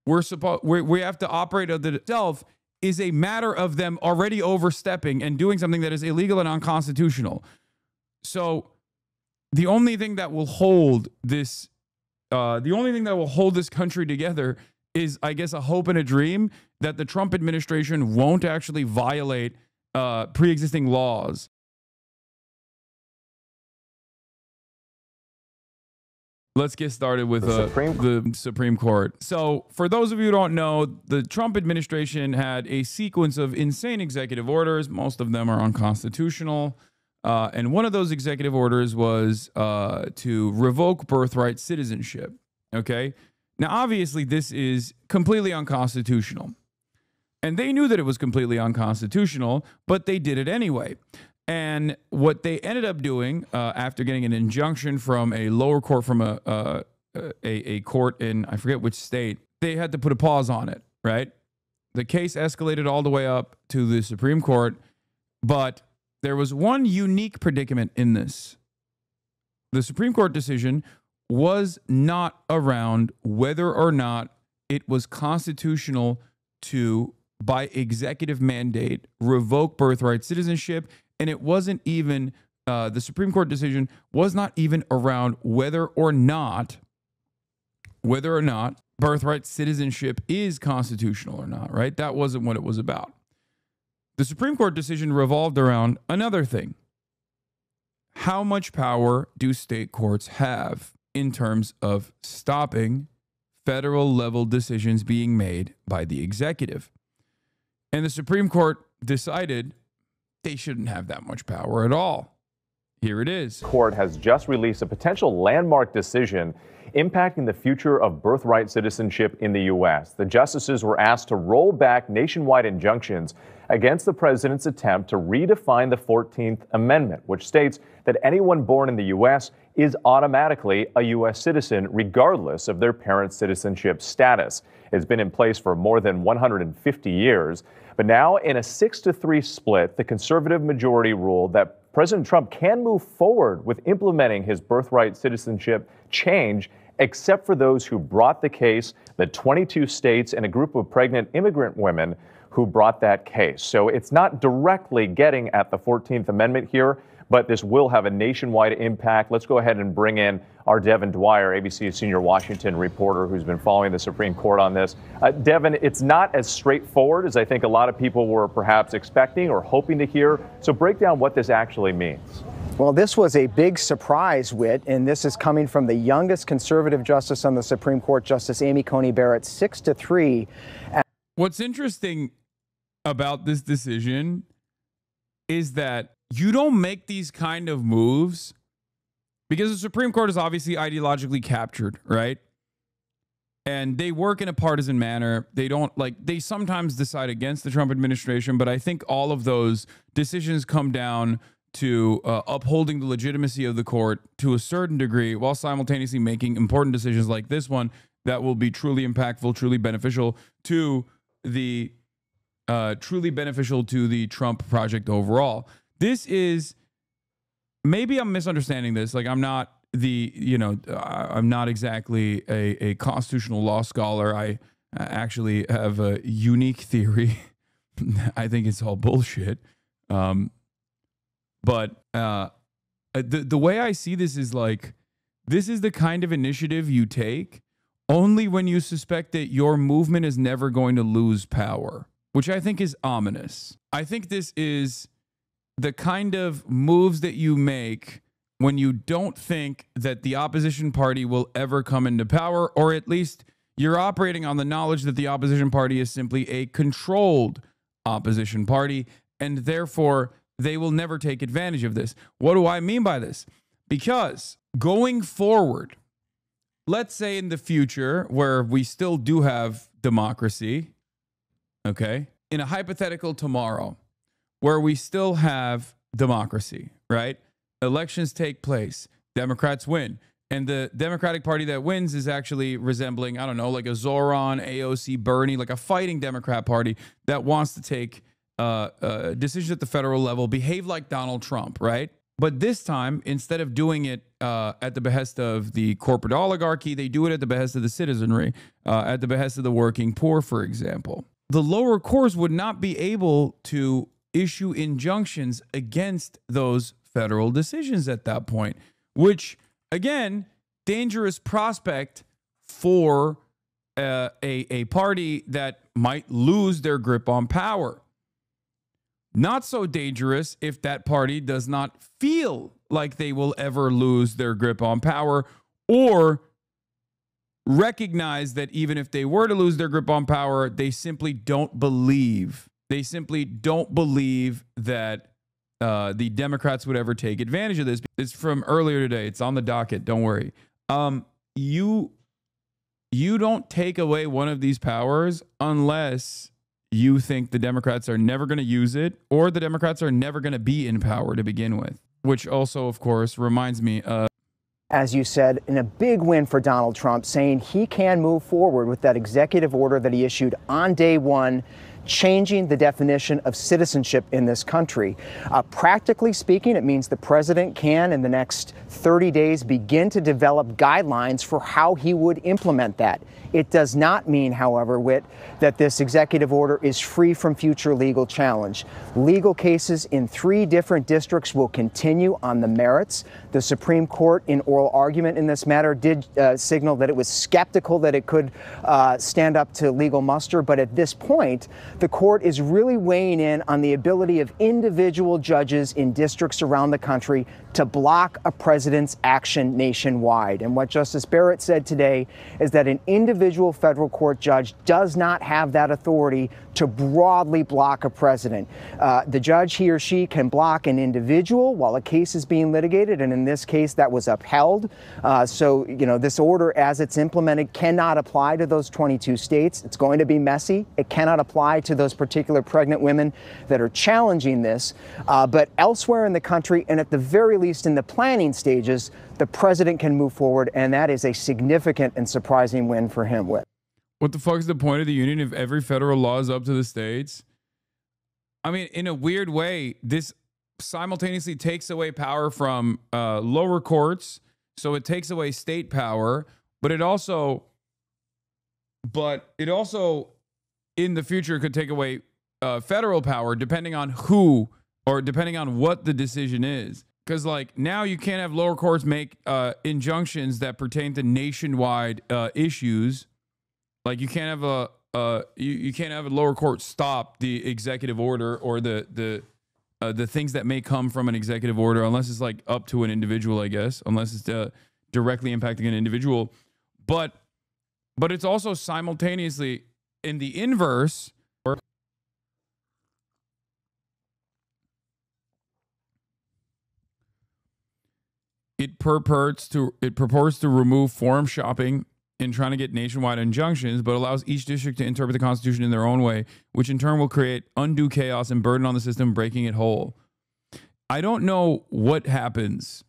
we have to operate of the itself is a matter of them already overstepping and doing something that is illegal and unconstitutional. So the only thing that will hold this country together is, I guess, a hope and a dream that the Trump administration won't actually violate pre-existing laws. Let's get started with the Supreme Court. So for those of you who don't know, the Trump administration had a sequence of insane executive orders. Most of them are unconstitutional. And one of those executive orders was to revoke birthright citizenship. Okay. Now, obviously, this is completely unconstitutional. And they knew that it was completely unconstitutional, but they did it anyway. And what they ended up doing after getting an injunction from a lower court, from a court in, I forget which state, they had to put a pause on it, right? The case escalated all the way up to the Supreme Court, but there was one unique predicament in this. The Supreme Court decision was not around whether or not it was constitutional to, by executive mandate, revoke birthright citizenship. And it wasn't even, the Supreme Court decision was not even around whether or not birthright citizenship is constitutional or not, right? That wasn't what it was about. The Supreme Court decision revolved around another thing. How much power do state courts have in terms of stopping federal level decisions being made by the executive? And the Supreme Court decided they shouldn't have that much power at all. Here it is. The court has just released a potential landmark decision impacting the future of birthright citizenship in the U.S. The justices were asked to roll back nationwide injunctions against the president's attempt to redefine the 14th Amendment, which states that anyone born in the U.S. is automatically a U.S. citizen, regardless of their parents' citizenship status. It's been in place for more than 150 years. But now, in a 6-3 split, the conservative majority ruled that President Trump can move forward with implementing his birthright citizenship change, except for those who brought the case, the 22 states and a group of pregnant immigrant women who brought that case. So it's not directly getting at the 14th Amendment here, but this will have a nationwide impact. Let's go ahead and bring in our Devin Dwyer, ABC's senior Washington reporter, who's been following the Supreme Court on this. Devin, it's not as straightforward as I think a lot of people were perhaps expecting or hoping to hear. So break down what this actually means. Well, this was a big surprise, Whit, and this is coming from the youngest conservative justice on the Supreme Court, Justice Amy Coney Barrett, 6-3. What's interesting about this decision is that you don't make these kind of moves because the Supreme Court is obviously ideologically captured, right? And they work in a partisan manner. They don't they sometimes decide against the Trump administration, but I think all of those decisions come down to upholding the legitimacy of the court to a certain degree, while simultaneously making important decisions like this one that will be truly impactful, truly beneficial to the Trump project overall. This is, maybe I'm misunderstanding this. I'm not I'm not exactly a constitutional law scholar. I actually have a unique theory. I think it's all bullshit. But the way I see this is this is the kind of initiative you take only when you suspect that your movement is never going to lose power, which I think is ominous. I think this is the kind of moves that you make when you don't think that the opposition party will ever come into power, or at least you're operating on the knowledge that the opposition party is simply a controlled opposition party, and therefore they will never take advantage of this. What do I mean by this? Because going forward, let's say in the future where we still do have democracy, okay, in a hypothetical tomorrow where we still have democracy, right? Elections take place, Democrats win, and the Democratic Party that wins is actually resembling, I don't know, like a Zoran, AOC, Bernie, like a fighting Democrat Party that wants to take decisions at the federal level, behave like Donald Trump, right? But this time, instead of doing it at the behest of the corporate oligarchy, they do it at the behest of the citizenry, at the behest of the working poor, for example. The lower courts would not be able to issue injunctions against those federal decisions at that point, which, again, dangerous prospect for a party that might lose their grip on power. Not so dangerous if that party does not feel like they will ever lose their grip on power, or recognize that even if they were to lose their grip on power, they simply don't believe. They simply don't believe that the Democrats would ever take advantage of this. It's from earlier today. It's on the docket. Don't worry. You don't take away one of these powers unless you think the Democrats are never going to use it, or the Democrats are never going to be in power to begin with. Which also, of course, reminds me of, as you said, in a big win for Donald Trump, saying he can move forward with that executive order that he issued on day one, changing the definition of citizenship in this country. Practically speaking, it means the president can, in the next 30 days, begin to develop guidelines for how he would implement that. It does not mean, however, Whit, that this executive order is free from future legal challenge. Legal cases in 3 different districts will continue on the merits. The Supreme Court, in oral argument in this matter, did signal that it was skeptical that it could stand up to legal muster. But at this point, the court is really weighing in on the ability of individual judges in districts around the country to block a president's action nationwide. And what Justice Barrett said today is that an individual federal court judge does not have that authority to broadly block a president. The judge, he or she, can block an individual while a case is being litigated, and in this case that was upheld. So, this order, as it's implemented, cannot apply to those 22 states. It's going to be messy. It cannot apply to those particular pregnant women that are challenging this. But elsewhere in the country, and at the very least in the planning stages, the president can move forward, and that is a significant and surprising win for him. What the fuck is the point of the union if every federal law is up to the states? I mean, in a weird way, this simultaneously takes away power from lower courts, so it takes away state power, but it also in the future could take away federal power depending on who, or depending on what the decision is. Because now you can't have lower courts make injunctions that pertain to nationwide issues. You can't have you can't have a lower court stop the executive order or the things that may come from an executive order, unless it's up to an individual, I guess, unless it's directly impacting an individual. But it's also simultaneously in the inverse. It purports to remove forum shopping in trying to get nationwide injunctions, but allows each district to interpret the Constitution in their own way, which in turn will create undue chaos and burden on the system, breaking it whole. I don't know what happens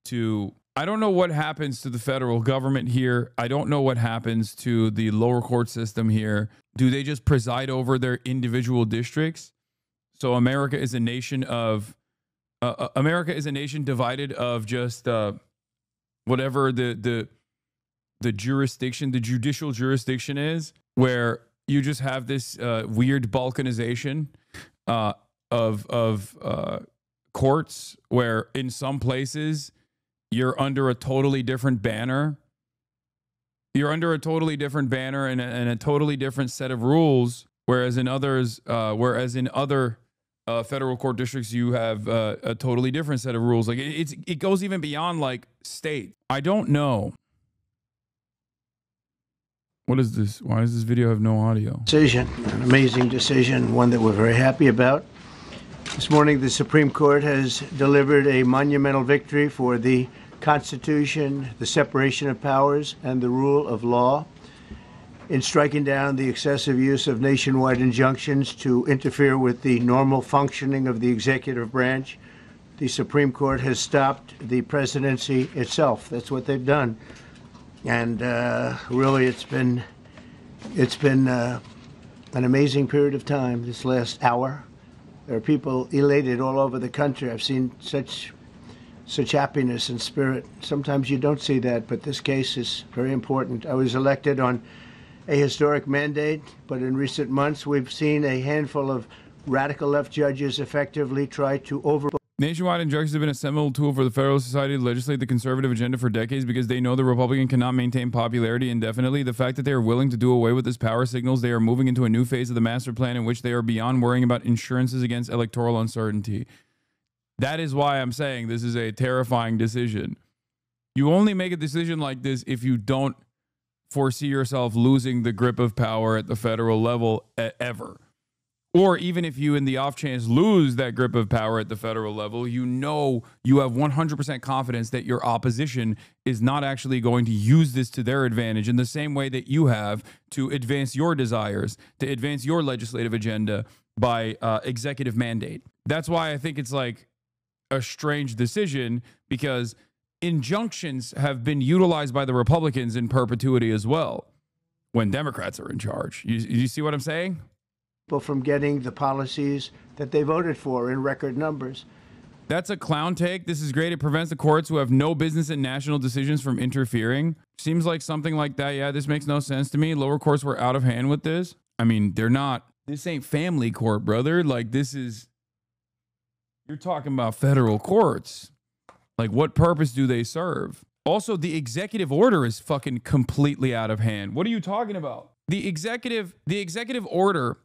to the federal government here. I don't know what happens to the lower court system here. Do they just preside over their individual districts? So America is a nation divided of just whatever the jurisdiction, the judicial jurisdiction is, where you just have this weird balkanization of courts, where in some places you're under a totally different banner. You're under a totally different banner and a totally different set of rules, whereas in other federal court districts, you have a totally different set of rules. It goes even beyond state. I don't know. What is this? Why does this video have no audio? Decision, an amazing decision, one that we're very happy about. This morning, the Supreme Court has delivered a monumental victory for the Constitution, the separation of powers, and the rule of law in striking down the excessive use of nationwide injunctions to interfere with the normal functioning of the executive branch. The Supreme Court has stopped the presidency itself. That's what they've done. And really, it's been an amazing period of time this last hour. There are people elated all over the country. I've seen such such happiness and spirit. Sometimes you don't see that, but this case is very important. I was elected on a historic mandate, but in recent months we've seen a handful of radical left judges effectively try to Nationwide injunctions have been a seminal tool for the Federalist Society to legislate the conservative agenda for decades because they know the Republican cannot maintain popularity indefinitely. The fact that they are willing to do away with this power signals they are moving into a new phase of the master plan in which they are beyond worrying about insurances against electoral uncertainty. That is why I'm saying this is a terrifying decision. You only make a decision like this if you don't foresee yourself losing the grip of power at the federal level ever. Or even if you, in the off chance, lose that grip of power at the federal level, you know you have 100% confidence that your opposition is not actually going to use this to their advantage in the same way that you have to advance your desires, to advance your legislative agenda by executive mandate. That's why I think it's like a strange decision, because injunctions have been utilized by the Republicans in perpetuity as well when Democrats are in charge. You see what I'm saying? from getting the policies that they voted for in record numbers. That's a clown take. This is great. It prevents the courts who have no business in national decisions from interfering. Seems like something like that. Yeah, this makes no sense to me. Lower courts were out of hand with this. I mean, they're not. This ain't family court, brother. Like, this is... You're talking about federal courts. Like, what purpose do they serve? Also, the executive order is fucking completely out of hand. What are you talking about? The executive order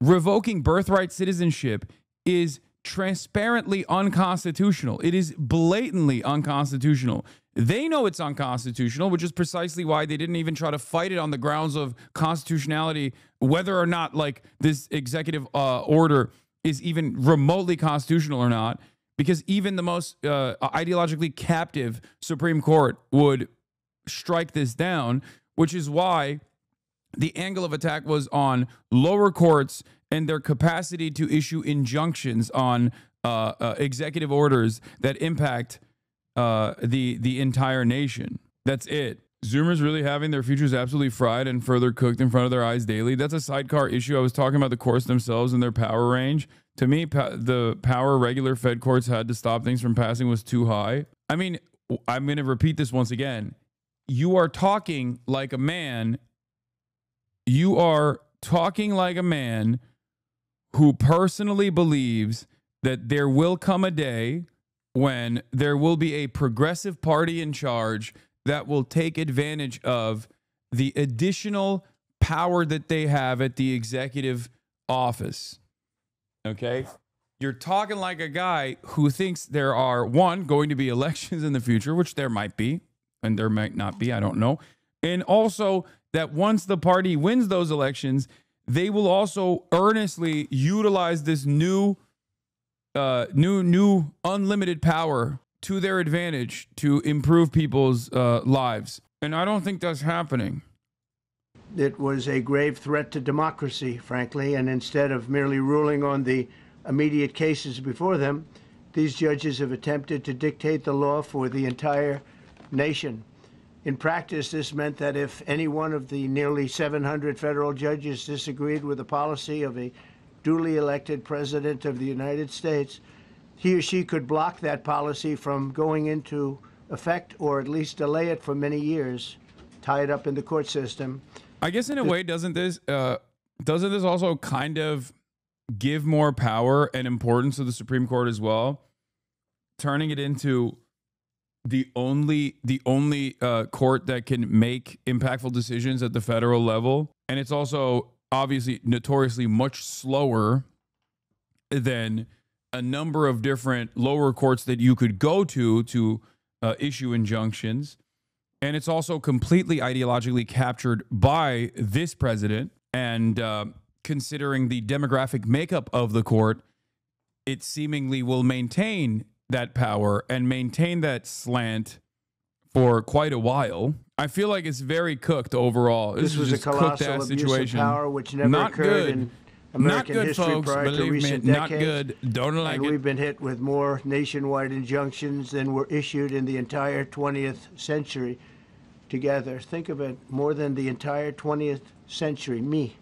revoking birthright citizenship is transparently unconstitutional. It is blatantly unconstitutional. They know it's unconstitutional, which is precisely why they didn't even try to fight it on the grounds of constitutionality, whether or not like this executive order is even remotely constitutional or not, because even the most ideologically captive Supreme Court would strike this down, which is why the angle of attack was on lower courts and their capacity to issue injunctions on executive orders that impact the entire nation. That's it. Zoomers really having their futures absolutely fried and further cooked in front of their eyes daily. That's a sidecar issue. I was talking about the courts themselves and their power range. To me, the power regular Fed courts had to stop things from passing was too high. I mean, I'm going to repeat this once again. You are talking like a man. You are talking like a man who personally believes that there will come a day when there will be a progressive party in charge that will take advantage of the additional power that they have at the executive office. Okay? You're talking like a guy who thinks there are, one, going to be elections in the future, which there might be, and there might not be, I don't know. And also that once the party wins those elections, they will also earnestly utilize this new unlimited power to their advantage to improve people's lives. And I don't think that's happening. It was a grave threat to democracy, frankly, and instead of merely ruling on the immediate cases before them, these judges have attempted to dictate the law for the entire nation. In practice, this meant that if any one of the nearly 700 federal judges disagreed with the policy of a duly elected president of the United States, he or she could block that policy from going into effect or at least delay it for many years, tie it up in the court system. I guess in a way, doesn't this also kind of give more power and importance to the Supreme Court as well, turning it into the only court that can make impactful decisions at the federal level? And it's also obviously notoriously much slower than a number of different lower courts that you could go to issue injunctions. And it's also completely ideologically captured by this president. And considering the demographic makeup of the court, it seemingly will maintain that power and maintain that slant for quite a while. I feel like it's very cooked overall. This was a colossal abuse of power which never occurred in American history, folks, prior to recent decades. Not good. Don't like it. We've been hit with more nationwide injunctions than were issued in the entire 20th century together. Think of it, more than the entire 20th century. Me.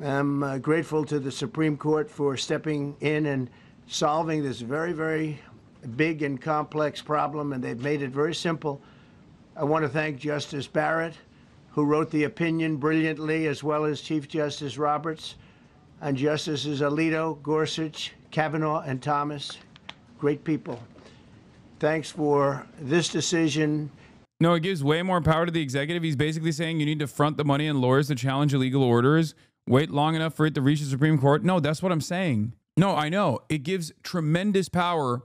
I'm grateful to the Supreme Court for stepping in and solving this very, very a big and complex problem, and they've made it very simple. I want to thank Justice Barrett, who wrote the opinion brilliantly, as well as Chief Justice Roberts, and Justices Alito, Gorsuch, Kavanaugh, and Thomas. Great people. Thanks for this decision. No, it gives way more power to the executive. He's basically saying you need to front the money and lawyers to challenge illegal orders, wait long enough for it to reach the Supreme Court. No, that's what I'm saying. No, I know. It gives tremendous power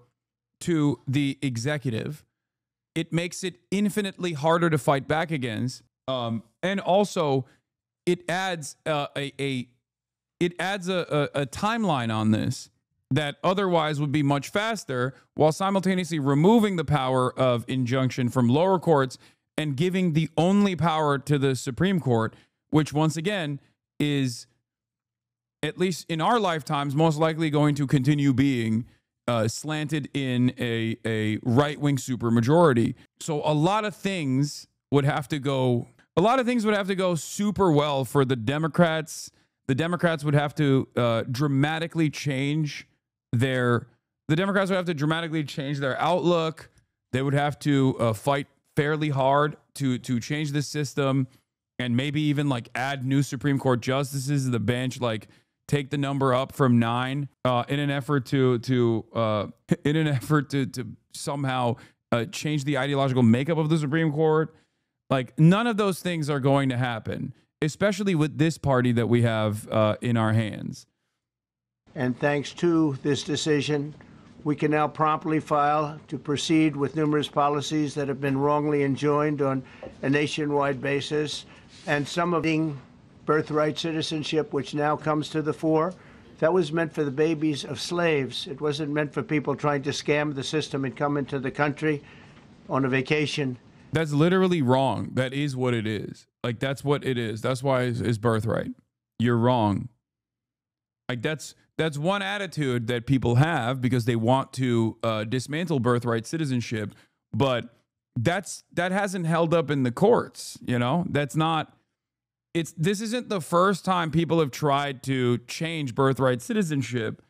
to the executive. It makes it infinitely harder to fight back against. And also, it adds a timeline on this that otherwise would be much faster, while simultaneously removing the power of injunction from lower courts and giving the only power to the Supreme Court, which once again is, at least in our lifetimes, most likely going to continue being slanted in a right-wing supermajority. So a lot of things would have to go super well for the Democrats. The Democrats would have to dramatically change their outlook. They would have to fight fairly hard to change the system, and maybe even like add new Supreme Court justices to the bench, like take the number up from 9 in an effort to somehow change the ideological makeup of the Supreme Court. Like, none of those things are going to happen, especially with this party that we have in our hands. And thanks to this decision, we can now promptly file to proceed with numerous policies that have been wrongly enjoined on a nationwide basis, and some of being birthright citizenship, which now comes to the fore. That was meant for the babies of slaves. It wasn't meant for people trying to scam the system and come into the country on a vacation. That's literally wrong. That is what it is. Like, that's what it is. That's why it's birthright. You're wrong. Like, that's one attitude that people have because they want to dismantle birthright citizenship, but that hasn't held up in the courts. You know, this isn't the first time people have tried to change birthright citizenship,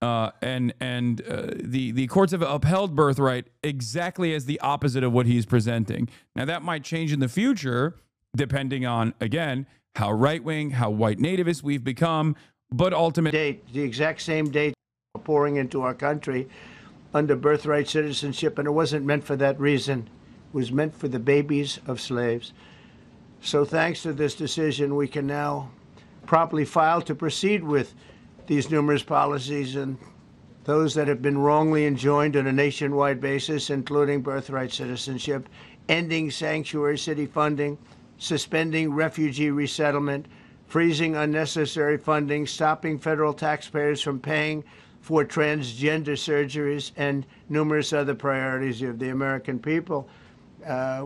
and the courts have upheld birthright exactly as the opposite of what he's presenting. Now, that might change in the future, depending on, again, how right-wing, how white nativist we've become. But ultimately, the exact same date pouring into our country under birthright citizenship, and it wasn't meant for that reason. It was meant for the babies of slaves. So thanks to this decision, we can now promptly file to proceed with these numerous policies and those that have been wrongly enjoined on a nationwide basis, including birthright citizenship, ending sanctuary city funding, suspending refugee resettlement, freezing unnecessary funding, stopping federal taxpayers from paying for transgender surgeries, and numerous other priorities of the American people.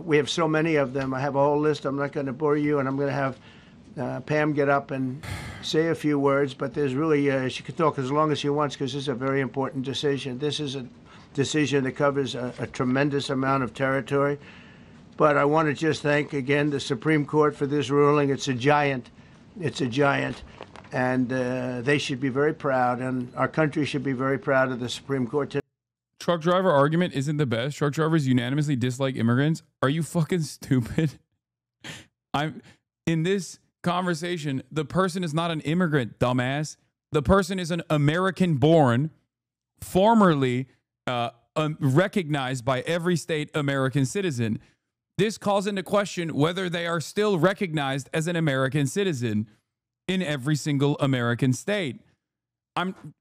We have so many of them. I have a whole list. I'm not going to bore you, and I'm going to have Pam get up and say a few words, but there's really, she can talk as long as she wants because this is a very important decision. This is a decision that covers a tremendous amount of territory. But I want to just thank, again, the Supreme Court for this ruling. It's a giant. It's a giant, and they should be very proud, and our country should be very proud of the Supreme Court today. Truck driver argument isn't the best. Truck drivers unanimously dislike immigrants. Are you fucking stupid? In this conversation, the person is not an immigrant, dumbass. The person is an American-born, formerly recognized by every state American citizen. This calls into question whether they are still recognized as an American citizen in every single American state.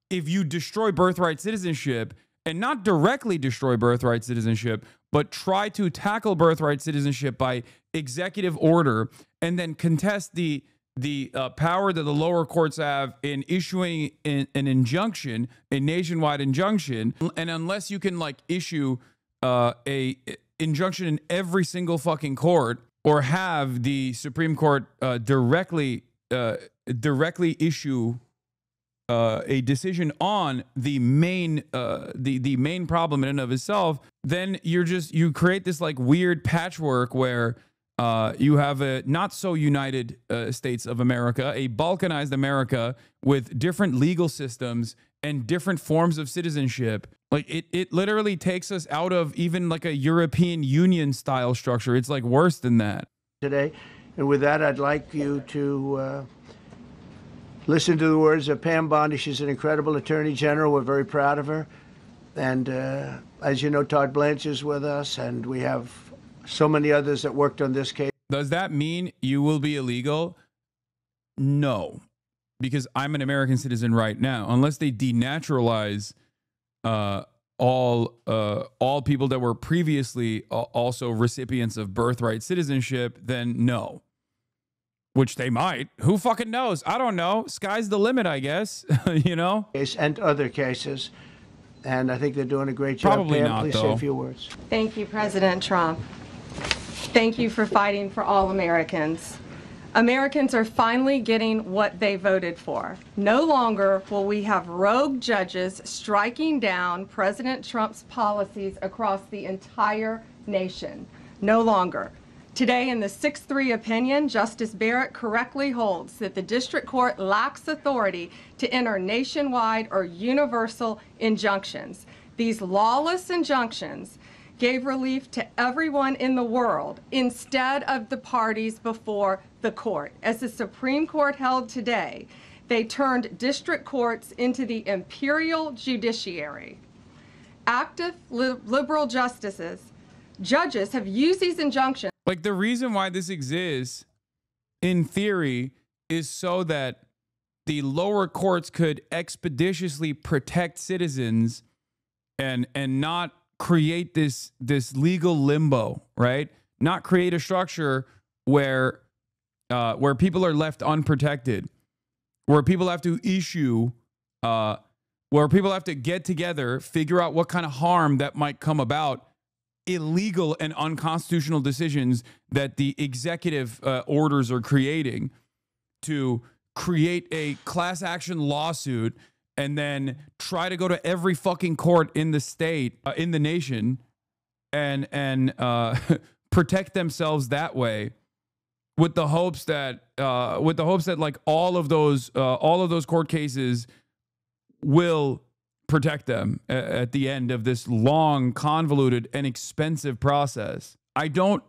If you destroy birthright citizenship, and not directly destroy birthright citizenship, but try to tackle birthright citizenship by executive order, and then contest the power that the lower courts have in issuing an injunction, a nationwide injunction, and unless you can like issue a injunction in every single fucking court, or have the Supreme Court directly issue a decision on the main problem in and of itself, then you create this like weird patchwork where You have a not so united states of America, a balkanized America with different legal systems and different forms of citizenship. Like it literally takes us out of even like a European Union style structure. It's like worse than that. Today, and with that, I'd like you to listen to the words of Pam Bondi. She's an incredible attorney general. We're very proud of her. And as you know, Todd Blanche is with us, and we have so many others that worked on this case. Does that mean you will be illegal? No, because I'm an American citizen right now. Unless they denaturalize all people that were previously also recipients of birthright citizenship, then no. Which they might. Who fucking knows? I don't know. Sky's the limit, I guess. You know? And other cases. And I think they're doing a great job. Probably Pam, not, please though. say a few words. Thank you, President Trump. Thank you for fighting for all Americans. Americans are finally getting what they voted for. No longer will we have rogue judges striking down President Trump's policies across the entire nation. No longer. Today, in the 6-3 opinion, Justice Barrett correctly holds that the district court lacks authority to enter nationwide or universal injunctions. These lawless injunctions gave relief to everyone in the world instead of the parties before the court. As the Supreme Court held today, they turned district courts into the imperial judiciary. Active liberal judges have used these injunctions. Like, the reason why this exists, in theory, is so that the lower courts could expeditiously protect citizens and not create this legal limbo, right? Not create a structure where people are left unprotected, where people have to issue, where people have to get together, figure out what kind of harm that might come about, illegal and unconstitutional decisions that the executive orders are creating to create a class action lawsuit and then try to go to every fucking court in the state, in the nation, and protect themselves that way, with the hopes that like all of those court cases will protect them at the end of this long, convoluted, and expensive process. I don't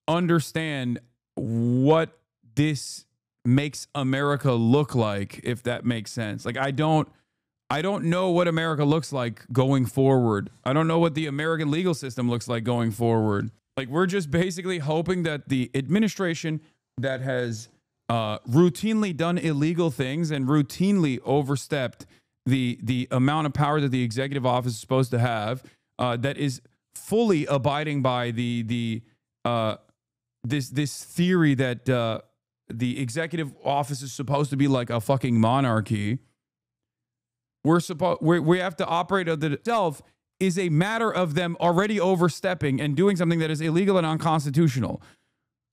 understand what this makes America look like, if that makes sense. Like, I don't know what America looks like going forward. I don't know what the American legal system looks like going forward. Like, we're just basically hoping that the administration that has routinely done illegal things and routinely overstepped the amount of power that the executive office is supposed to have, that is fully abiding by this theory that the executive office is supposed to be like a fucking monarchy. We have to operate of itself is a matter of them already overstepping and doing something that is illegal and unconstitutional.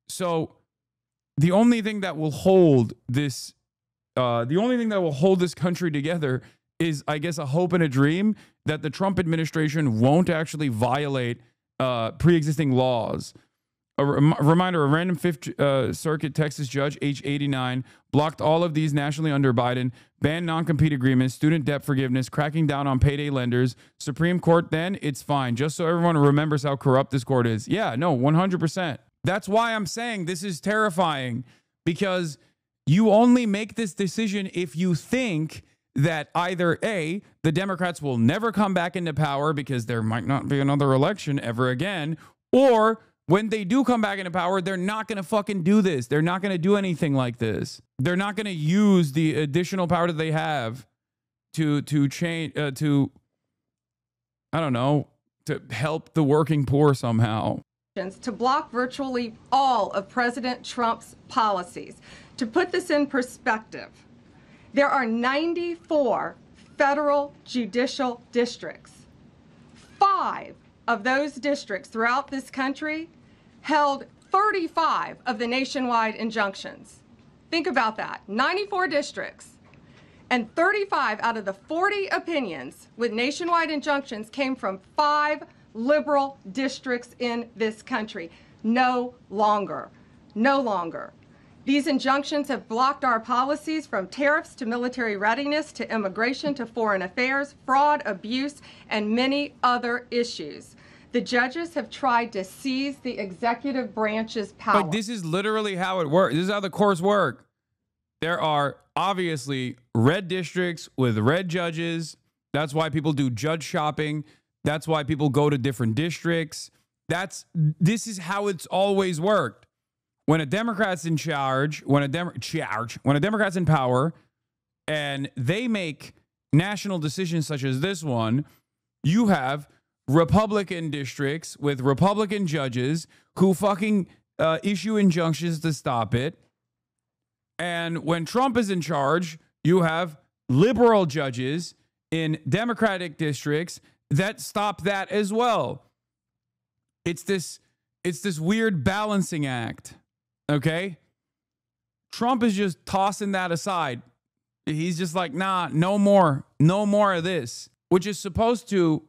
So the only thing that will hold this country together is, I guess, a hope and a dream that the Trump administration won't actually violate pre-existing laws. A reminder, a random Fifth Circuit Texas judge, age 89, blocked all of these nationally under Biden, banned non-compete agreements, student debt forgiveness, cracking down on payday lenders. Supreme Court, then it's fine. Just so everyone remembers how corrupt this court is. Yeah, no, 100%. That's why I'm saying this is terrifying, because you only make this decision if you think that either A, the Democrats will never come back into power because there might not be another election ever again, or when they do come back into power, they're not going to fucking do this. They're not going to do anything like this. They're not going to use the additional power that they have to change, I don't know, to help the working poor somehow. To block virtually all of President Trump's policies. To put this in perspective, there are 94 federal judicial districts. 5 of those districts throughout this country held 35 of the nationwide injunctions. Think about that. 94 districts, and 35 out of the 40 opinions with nationwide injunctions came from 5 liberal districts in this country. No longer. No longer. These injunctions have blocked our policies from tariffs to military readiness to immigration to foreign affairs, fraud, abuse, and many other issues. The judges have tried to seize the executive branch's power. But this is literally how it works. This is how the courts work. There are obviously red districts with red judges. That's why people do judge shopping. That's why people go to different districts. This is how it's always worked. When a Democrat's in charge, when a Democrat's in power, and they make national decisions such as this one, you have Republican districts with Republican judges who fucking issue injunctions to stop it. And when Trump is in charge, you have liberal judges in Democratic districts that stop that as well. It's this weird balancing act. Okay? Trump is just tossing that aside. He's just like, nah, no more of this, which is supposed to.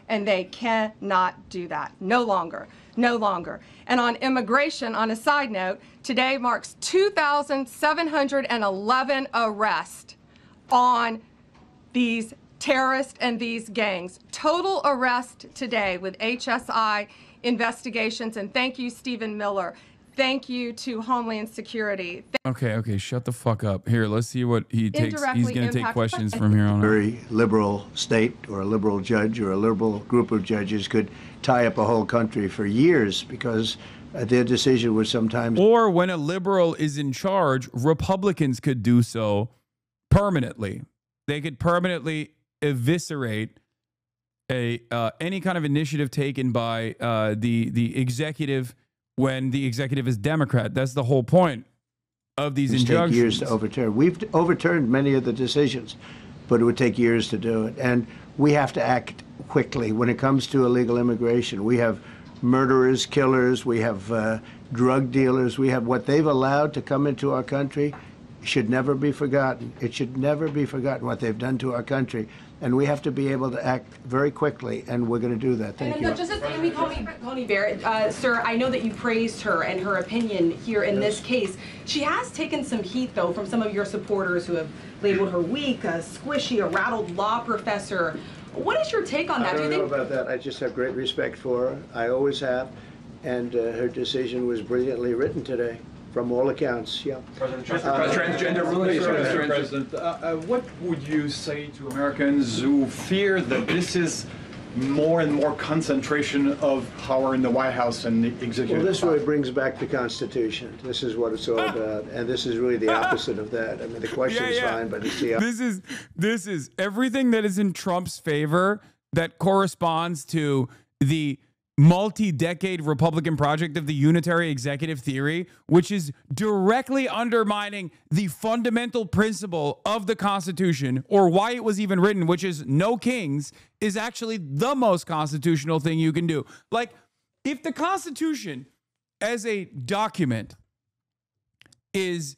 And they cannot do that. No longer. No longer. And on immigration, on a side note, today marks 2,711 arrests on these terrorists and these gangs. Total arrest today with HSI investigations. And thank you, Stephen Miller. Thank you to Homeland Security. Okay, shut the fuck up. Here, let's see what he takes. He's going to take questions from here on out. A very liberal state or a liberal judge or a liberal group of judges could tie up a whole country for years because their decision was sometimes. Or when a liberal is in charge, Republicans could do so permanently. They could permanently eviscerate any kind of initiative taken by the executive when the executive is Democrat. That's the whole point of these injunctions. Take years to overturn. We've overturned many of the decisions, but it would take years to do it. And we have to act quickly when it comes to illegal immigration. We have murderers, killers, we have drug dealers, we have what they've allowed to come into our country. Should never be forgotten. It should never be forgotten what they've done to our country. And we have to be able to act very quickly, and we're going to do that. Thank you. Justice Amy Coney Barrett, sir, I know that you praised her and her opinion here in this case. She has taken some heat, though, from some of your supporters who have labeled her weak, a squishy, a rattled law professor. What is your take on that? I don't know about that. I just have great respect for her. I always have. And her decision was brilliantly written today. From all accounts, yeah. Transgender rulings, Mr. President. What would you say to Americans who fear that this is more and more concentration of power in the White House and the executive? Well, this really brings back the Constitution. This is what it's all about, and this is really the opposite of that. I mean, the question is fine, but it's the this is everything that is in Trump's favor that corresponds to the multi-decade Republican project of the unitary executive theory, which is directly undermining the fundamental principle of the Constitution, or why it was even written, which is no kings, is actually the most constitutional thing you can do. Like, if the Constitution as a document is,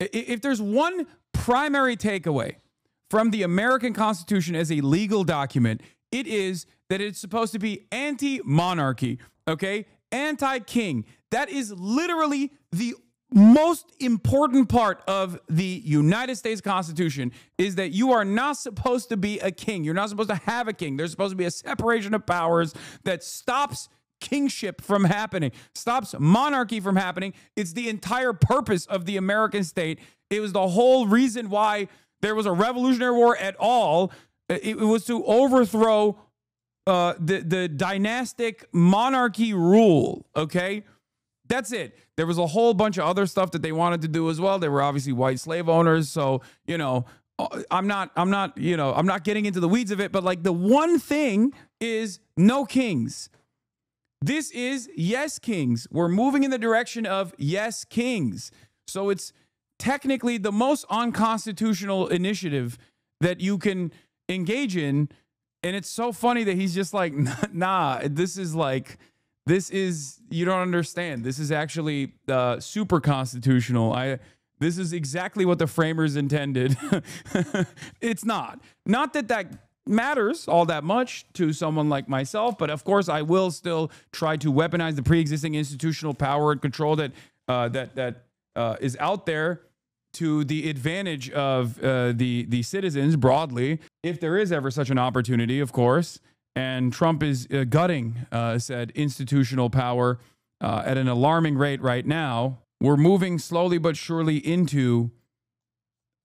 if there's one primary takeaway from the American Constitution as a legal document, it is that it's supposed to be anti-monarchy, okay? Anti-king. That is literally the most important part of the United States Constitution, is that you are not supposed to be a king. You're not supposed to have a king. There's supposed to be a separation of powers that stops kingship from happening, stops monarchy from happening. It's the entire purpose of the American state. It was the whole reason why there was a Revolutionary War at all. It was to overthrow the dynastic monarchy rule, okay? That's it. There was a whole bunch of other stuff that they wanted to do as well. They were obviously white slave owners, so, you know, I'm not getting into the weeds of it, but like the one thing is no kings. This is yes kings. We're moving in the direction of yes kings. So it's technically the most unconstitutional initiative that you can engage in. And it's so funny that he's just like, nah, this is, you don't understand. This is actually super constitutional. This is exactly what the framers intended. It's not. Not that matters all that much to someone like myself. But of course, I will still try to weaponize the pre-existing institutional power and control that is out there to the advantage of the citizens broadly, if there is ever such an opportunity, of course. And Trump is gutting said institutional power at an alarming rate right now. We're moving slowly but surely into.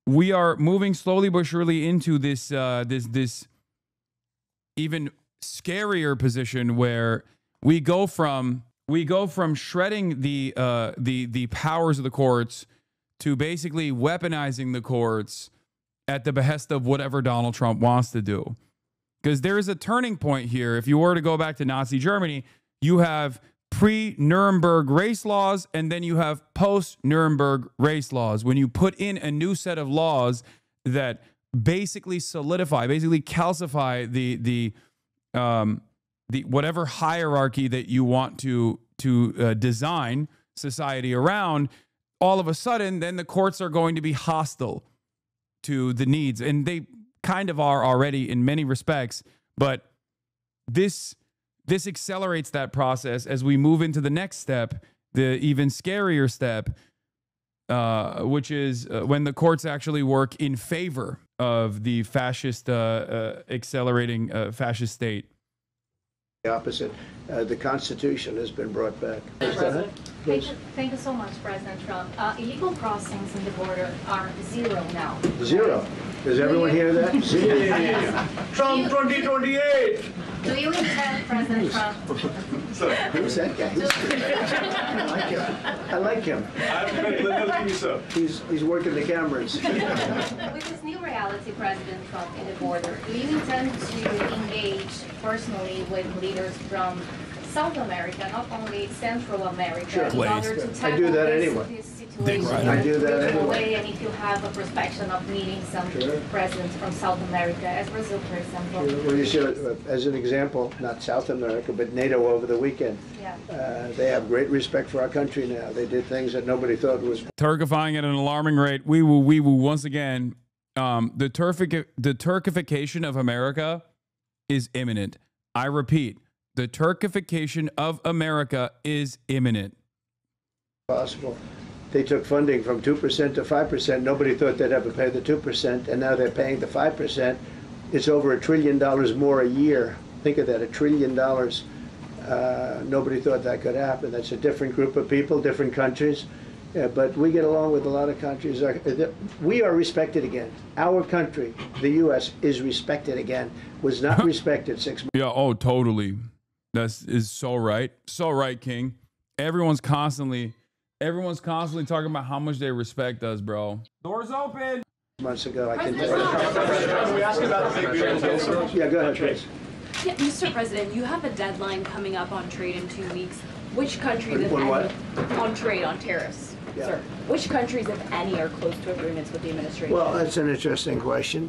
We are moving slowly but surely into this this even scarier position where we go from shredding the powers of the courts to basically weaponizing the courts at the behest of whatever Donald Trump wants to do. Because there is a turning point here. If you were to go back to Nazi Germany, you have pre-Nuremberg race laws, and then you have post-Nuremberg race laws. When you put in a new set of laws that basically solidify, basically calcify the whatever hierarchy that you want to design society around, all of a sudden, then the courts are going to be hostile to the needs, and they kind of are already in many respects. But this accelerates that process as we move into the next step, the even scarier step, which is when the courts actually work in favor of the fascist, accelerating fascist state. The opposite. The Constitution has been brought back. Thank you so much, President Trump. Illegal crossings in the border are zero now. Zero. Does everyone hear that? Zero. Trump 2028. Do you intend, President Trump? Who's that guy? I like him. He's working the cameras. With this new reality, President Trump, in the border, do you intend to engage personally with leaders from South America, not only Central America, in order to tackle I do that anyway. This situation I do that anyway. And if you have a perspective of meeting some presidents from South America, as Brazil, for example. Well, you should, as an example, not South America, but NATO over the weekend. Yeah. They have great respect for our country now. They did things that nobody thought was. Turkifying at an alarming rate. We will once again. The Turkification of America is imminent. I repeat, the Turkification of America is imminent. Possible. They took funding from 2% to 5%. Nobody thought they'd ever pay the 2%, and now they're paying the 5%. It's over $1 trillion more a year. Think of that, $1 trillion. Nobody thought that could happen. That's a different group of people, different countries. But we get along with a lot of countries. We are respected again. Our country, the U.S., is respected again. Was not respected 6 months. Yeah, oh, totally. That is so right. So right, King. Everyone's constantly talking about how much they respect us, bro. Doors open. Months ago, I can tell you. Can we ask about the big beautiful? Yeah, go ahead, please. Yeah, Mr. President, you have a deadline coming up on trade in 2 weeks. Which countries, if On any, what? on trade, on tariffs, Yeah. sir? Which countries, if any, are close to agreements with the administration? Well, that's an interesting question.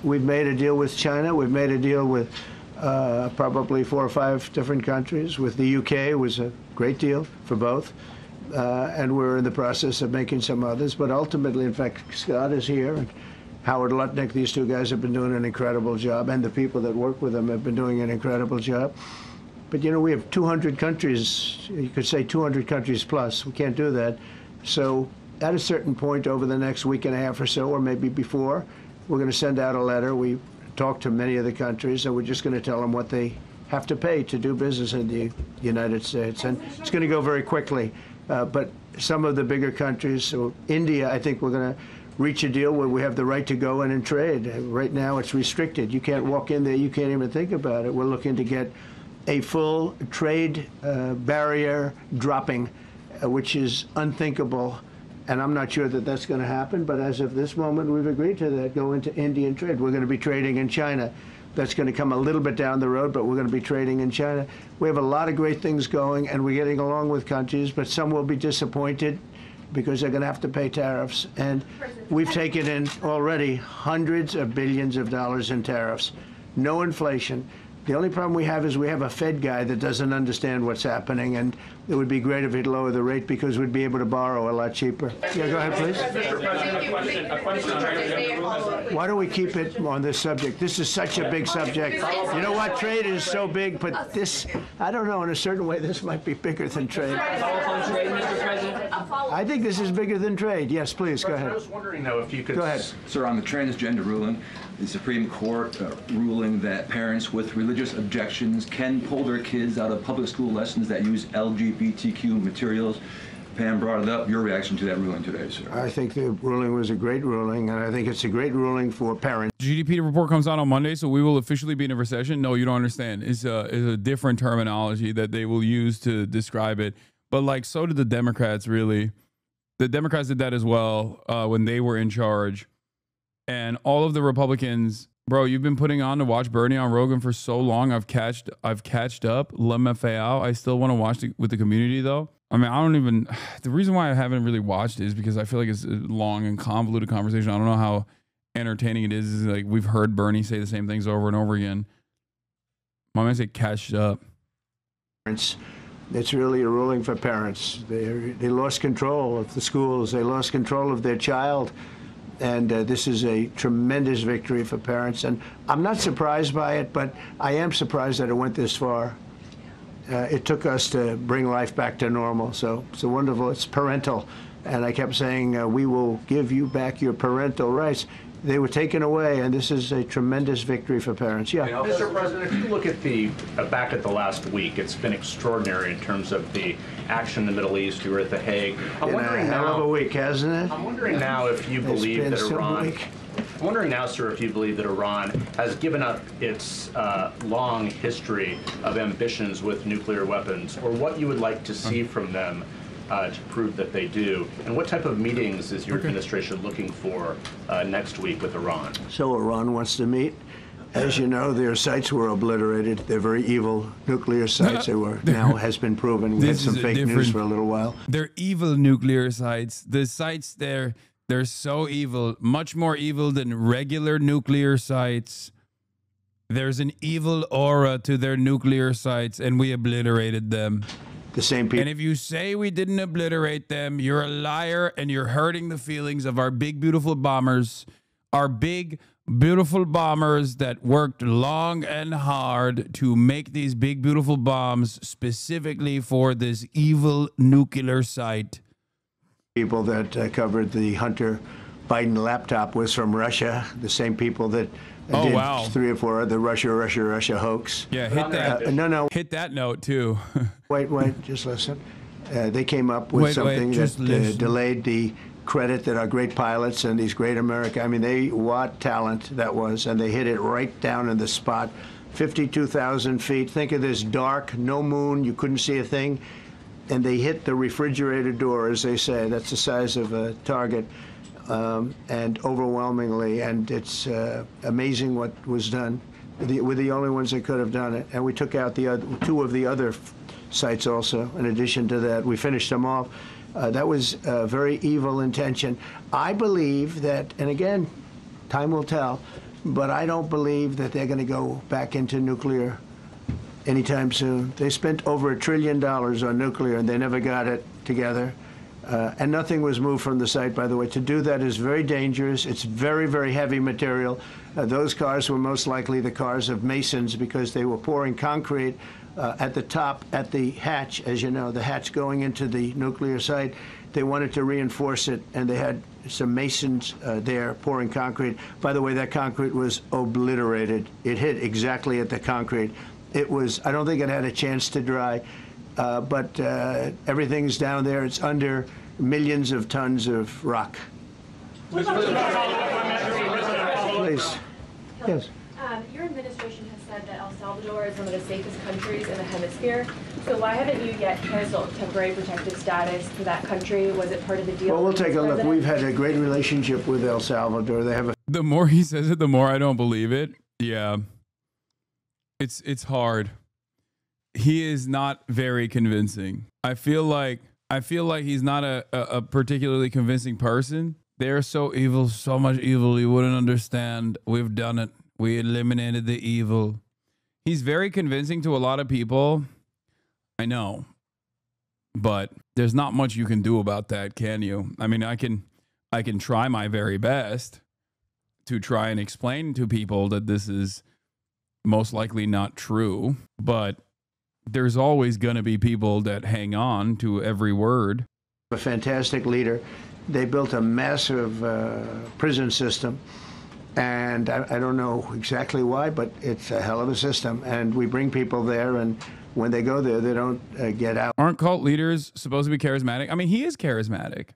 We've made a deal with China. We've made a deal with probably 4 or 5 different countries. With the UK, it was a great deal for both. And we're in the process of making some others. But ultimately, in fact, Scott is here, and Howard Lutnick, these 2 guys have been doing an incredible job, and the people that work with them have been doing an incredible job. But, you know, we have 200 countries, you could say 200 countries plus. We can't do that. So at a certain point over the next week and a half or so, or maybe before, we're going to send out a letter. We talked to many of the countries, and we're just going to tell them what they have to pay to do business in the United States. And it's going to go very quickly. But some of the bigger countries, so India, I think we're going to reach a deal where we have the right to go in and trade. Right now it's restricted. You can't walk in there. You can't even think about it. We're looking to get a full trade barrier dropping, which is unthinkable. And I'm not sure that that's going to happen. But as of this moment, we've agreed to that, go into Indian trade. We're going to be trading in China. That's going to come a little bit down the road, but we're going to be trading in China. We have a lot of great things going, and we're getting along with countries, but some will be disappointed because they're going to have to pay tariffs. And we've taken in already hundreds of billions of dollars in tariffs. No inflation. The only problem we have is we have a Fed guy that doesn't understand what's happening, and it would be great if he'd lower the rate because we'd be able to borrow a lot cheaper. Yeah, go ahead, please. Mr. President, a question. Why don't we keep it on this subject? This is such a big subject. You know what? Trade is so big, but this, I don't know, in a certain way, this might be bigger than trade. I think this is bigger than trade. Yes, please, go ahead. I was wondering, though, if you could... Go ahead. Sir, on the transgender ruling, the Supreme Court ruling that parents with religious objections can pull their kids out of public school lessons that use LGBTQ materials. Pam brought it up. Your reaction to that ruling today, sir? I think the ruling was a great ruling, and I think it's a great ruling for parents. GDP report comes out on Monday, so we will officially be in a recession. No, you don't understand. It's a different terminology that they will use to describe it. But like, so did the Democrats, really. The Democrats did that as well when they were in charge. And all of the Republicans, bro, you've been putting on to watch Bernie on Rogan for so long. I've catched up. LMFAO. I still want to watch with the community, though. I mean, I don't even... The reason why I haven't really watched it is because I feel like it's a long and convoluted conversation. I don't know how entertaining it is. It's like, we've heard Bernie say the same things over and over again. My man said catched up. It's really a ruling for parents. They lost control of the schools. They lost control of their child. And this is a tremendous victory for parents. And I'm not surprised by it, but I am surprised that it went this far. It took us to bring life back to normal. So it's wonderful. It's parental. And I kept saying, we will give you back your parental rights. They were taken away, and this is a tremendous victory for parents. Yeah. Mr. President, if you look at the back at the last week, it's been extraordinary in terms of the action in the Middle East. You were at The Hague. I'm wondering now, hell of a week, hasn't it? I'm wondering now if you believe that Iran. I'm wondering now, sir, if you believe that Iran has given up its long history of ambitions with nuclear weapons, or what you would like to see from them to prove that they do, and what type of meetings is your administration looking for next week with Iran? So Iran wants to meet. As you know, their sites were obliterated. They're very evil nuclear sites. They were now has been proven. We had some fake news for a little while. They're evil nuclear sites. The sites they're so evil, much more evil than regular nuclear sites. There's an evil aura to their nuclear sites, and we obliterated them. The same people. And if you say we didn't obliterate them, you're a liar, and you're hurting the feelings of our big, beautiful bombers, our big, beautiful bombers that worked long and hard to make these big, beautiful bombs specifically for this evil nuclear site. People that covered the Hunter Biden laptop was from Russia, the same people that did 3 or 4 other Russia hoax. Yeah, hit that. No. Hit that note, too. Wait, just listen. They came up with something that delayed the credit that our great pilots and these great America, I mean, what talent that was, and they hit it right down in the spot. 52,000 feet. Think of this dark, no moon, you couldn't see a thing. And they hit the refrigerator door, as they say. That's the size of a target. And overwhelmingly, and it's amazing what was done. We're the only ones that could have done it. And we took out the 2 of the other sites also, in addition to that. We finished them off. That was a very evil intention. I believe that, and again, time will tell, but I don't believe that they're going to go back into nuclear anytime soon. They spent over $1 trillion on nuclear, and they never got it together. And nothing was moved from the site, by the way. To do that is very dangerous. It's very, very heavy material. Those cars were most likely the cars of masons because they were pouring concrete at the top, at the hatch, as you know, the hatch going into the nuclear site. They wanted to reinforce it, and they had some masons there pouring concrete. By the way, that concrete was obliterated. It hit exactly at the concrete. It was, I don't think it had a chance to dry. But everything's down there. It's under millions of tons of rock. Please. Yes. Your administration has said that El Salvador is one of the safest countries in the hemisphere. So why haven't you yet canceled temporary protective status for that country? Was it part of the deal? Well, we'll take a look. We've had a great relationship with El Salvador. They have a... The more he says it, the more I don't believe it. Yeah. It's hard. He is not very convincing. I feel like he's not a particularly convincing person. They're so evil, so much evil you wouldn't understand. We've done it. We eliminated the evil. He's very convincing to a lot of people. I know. But there's not much you can do about that, can you? I mean, I can try my very best to try and explain to people that this is most likely not true, but there's always going to be people that hang on to every word. A fantastic leader. They built a massive prison system, and I don't know exactly why, but it's a hell of a system, and we bring people there, and when they go there, they don't get out. Aren't cult leaders supposed to be charismatic? I mean, he is charismatic.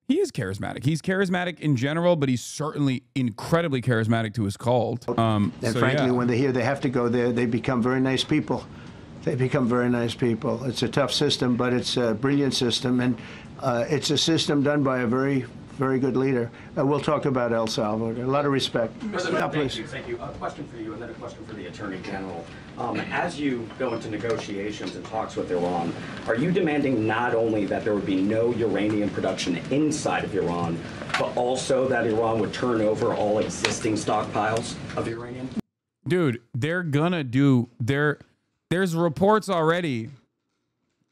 He is charismatic. He's charismatic in general, but he's certainly incredibly charismatic to his cult. And frankly, when they hear they have to go there, they become very nice people. They become very nice people. It's a tough system, but it's a brilliant system, and it's a system done by a very, very good leader. We'll talk about El Salvador. A lot of respect. President, thank you. A question for you, and then a question for the Attorney General. As you go into negotiations and talks with Iran, are you demanding not only that there would be no uranium production inside of Iran, but also that Iran would turn over all existing stockpiles of uranium? Dude, they're gonna do there's reports already.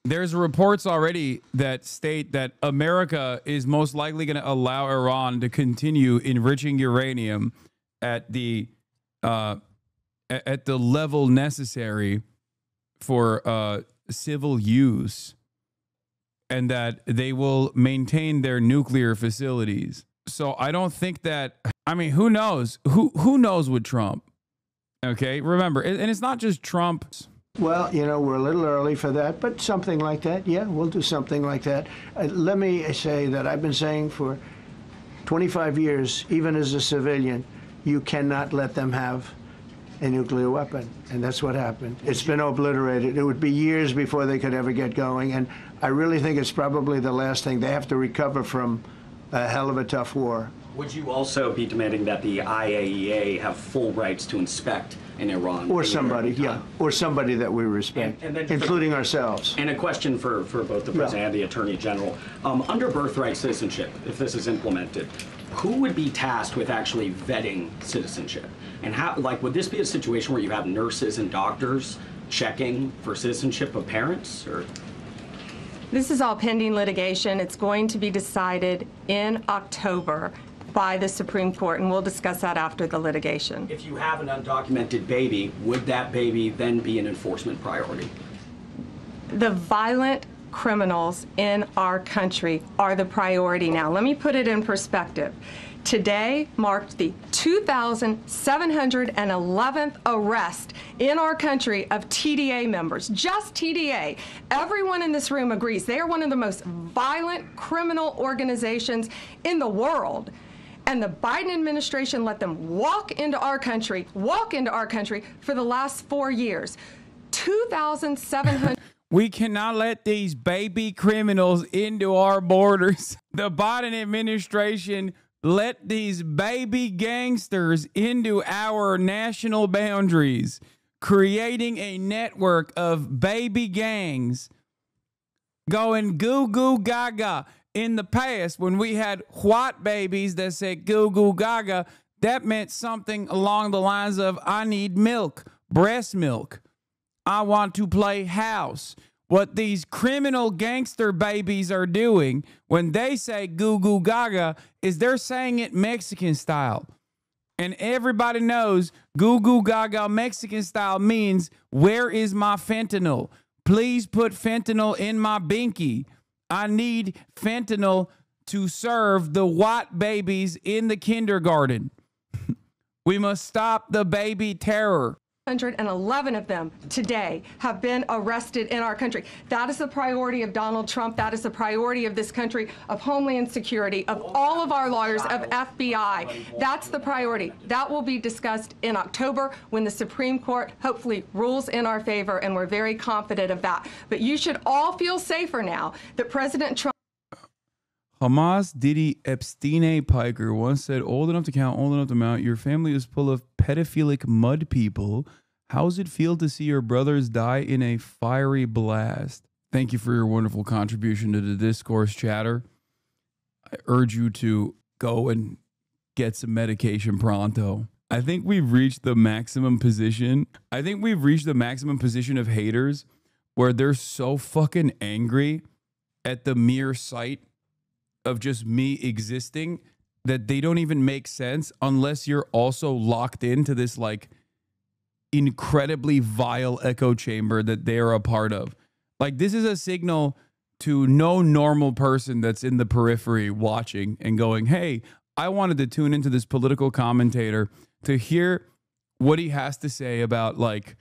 There's reports already that state that America is most likely going to allow Iran to continue enriching uranium at the level necessary for civil use, and that they will maintain their nuclear facilities. So I don't think that, I mean, who knows? Who knows with Trump? Okay, remember, and it's not just Trump. Well, you know, we're a little early for that, but something like that, yeah, we'll do something like that. Let me say that I've been saying for 25 years, even as a civilian, you cannot let them have a nuclear weapon, and that's what happened. It's been obliterated. It would be years before they could ever get going, and I really think it's probably the last thing. They have to recover from a hell of a tough war. Would you also be demanding that the IAEA have full rights to inspect in Iran? Or somebody, yeah, or somebody that we respect, including ourselves. And a question for both the President and the Attorney General. Under birthright citizenship, if this is implemented, who would be tasked with actually vetting citizenship? And how, like, would this be a situation where you have nurses and doctors checking for citizenship of parents, or? This is all pending litigation. It's going to be decided in October by the Supreme Court, and we'll discuss that after the litigation. If you have an undocumented baby, would that baby then be an enforcement priority? The violent criminals in our country are the priority now. Let me put it in perspective. Today marked the 2,711th arrest in our country of TDA members, just TDA. Everyone in this room agrees they are one of the most violent criminal organizations in the world. And the Biden administration let them walk into our country for the last 4 years. 2,700. We cannot let these baby criminals into our borders. The Biden administration let these baby gangsters into our national boundaries, creating a network of baby gangs going goo goo gaga. In the past, when we had white babies that said goo goo gaga, that meant something along the lines of, I need milk, breast milk. I want to play house. What these criminal gangster babies are doing when they say goo goo gaga is they're saying it Mexican style. And everybody knows goo goo gaga Mexican style means, where is my fentanyl? Please put fentanyl in my binky. I need fentanyl to serve the white babies in the kindergarten. We must stop the baby terror. 111 of them today have been arrested in our country. That is the priority of Donald Trump. That is the priority of this country, of Homeland Security, of all of our lawyers, of FBI. That's the priority. That will be discussed in October when the Supreme Court hopefully rules in our favor, and we're very confident of that. But you should all feel safer now that President Trump. Hamas Diddy Epstein Piker once said, old enough to count, old enough to mount, your family is full of pedophilic mud people. How's it feel to see your brothers die in a fiery blast? Thank you for your wonderful contribution to the discourse, chatter. I urge you to go and get some medication pronto. I think we've reached the maximum position. I think we've reached the maximum position of haters where they're so fucking angry at the mere sight of just me existing that they don't even make sense unless you're also locked into this like incredibly vile echo chamber that they're a part of. Like, this is a signal to no normal person that's in the periphery watching and going, hey, I wanted to tune into this political commentator to hear what he has to say about, like,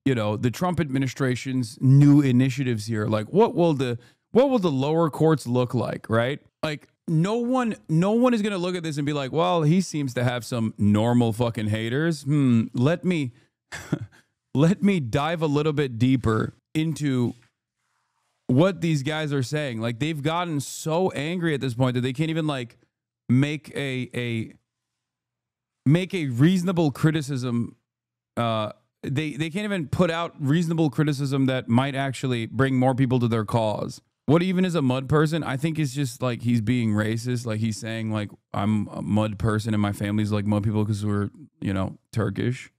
you know, the Trump administration's new initiatives here. Like, what will the lower courts look like, right? Like, no one is going to look at this and be like, well, he seems to have some normal fucking haters. Let me dive a little bit deeper into what these guys are saying. Like, they've gotten so angry at this point that they can't even like make a reasonable criticism. They can't even put out reasonable criticism that might actually bring more people to their cause. What even is a mud person? I think it's just like he's being racist. Like, he's saying like, I'm a mud person and my family's like mud people because we're, you know, Turkish.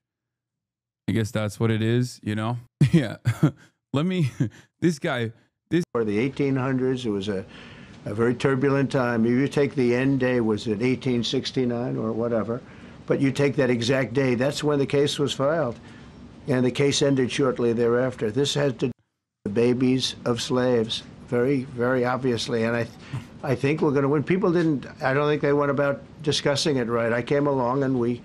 I guess that's what it is, you know? Yeah. This guy. For the 1800s, it was a very turbulent time. If you take the end day, was it 1869 or whatever, but you take that exact day, that's when the case was filed. And the case ended shortly thereafter. This has to do with the babies of slaves, very, very obviously. And I think we're going to win. People I don't think they went about discussing it right. I came along and we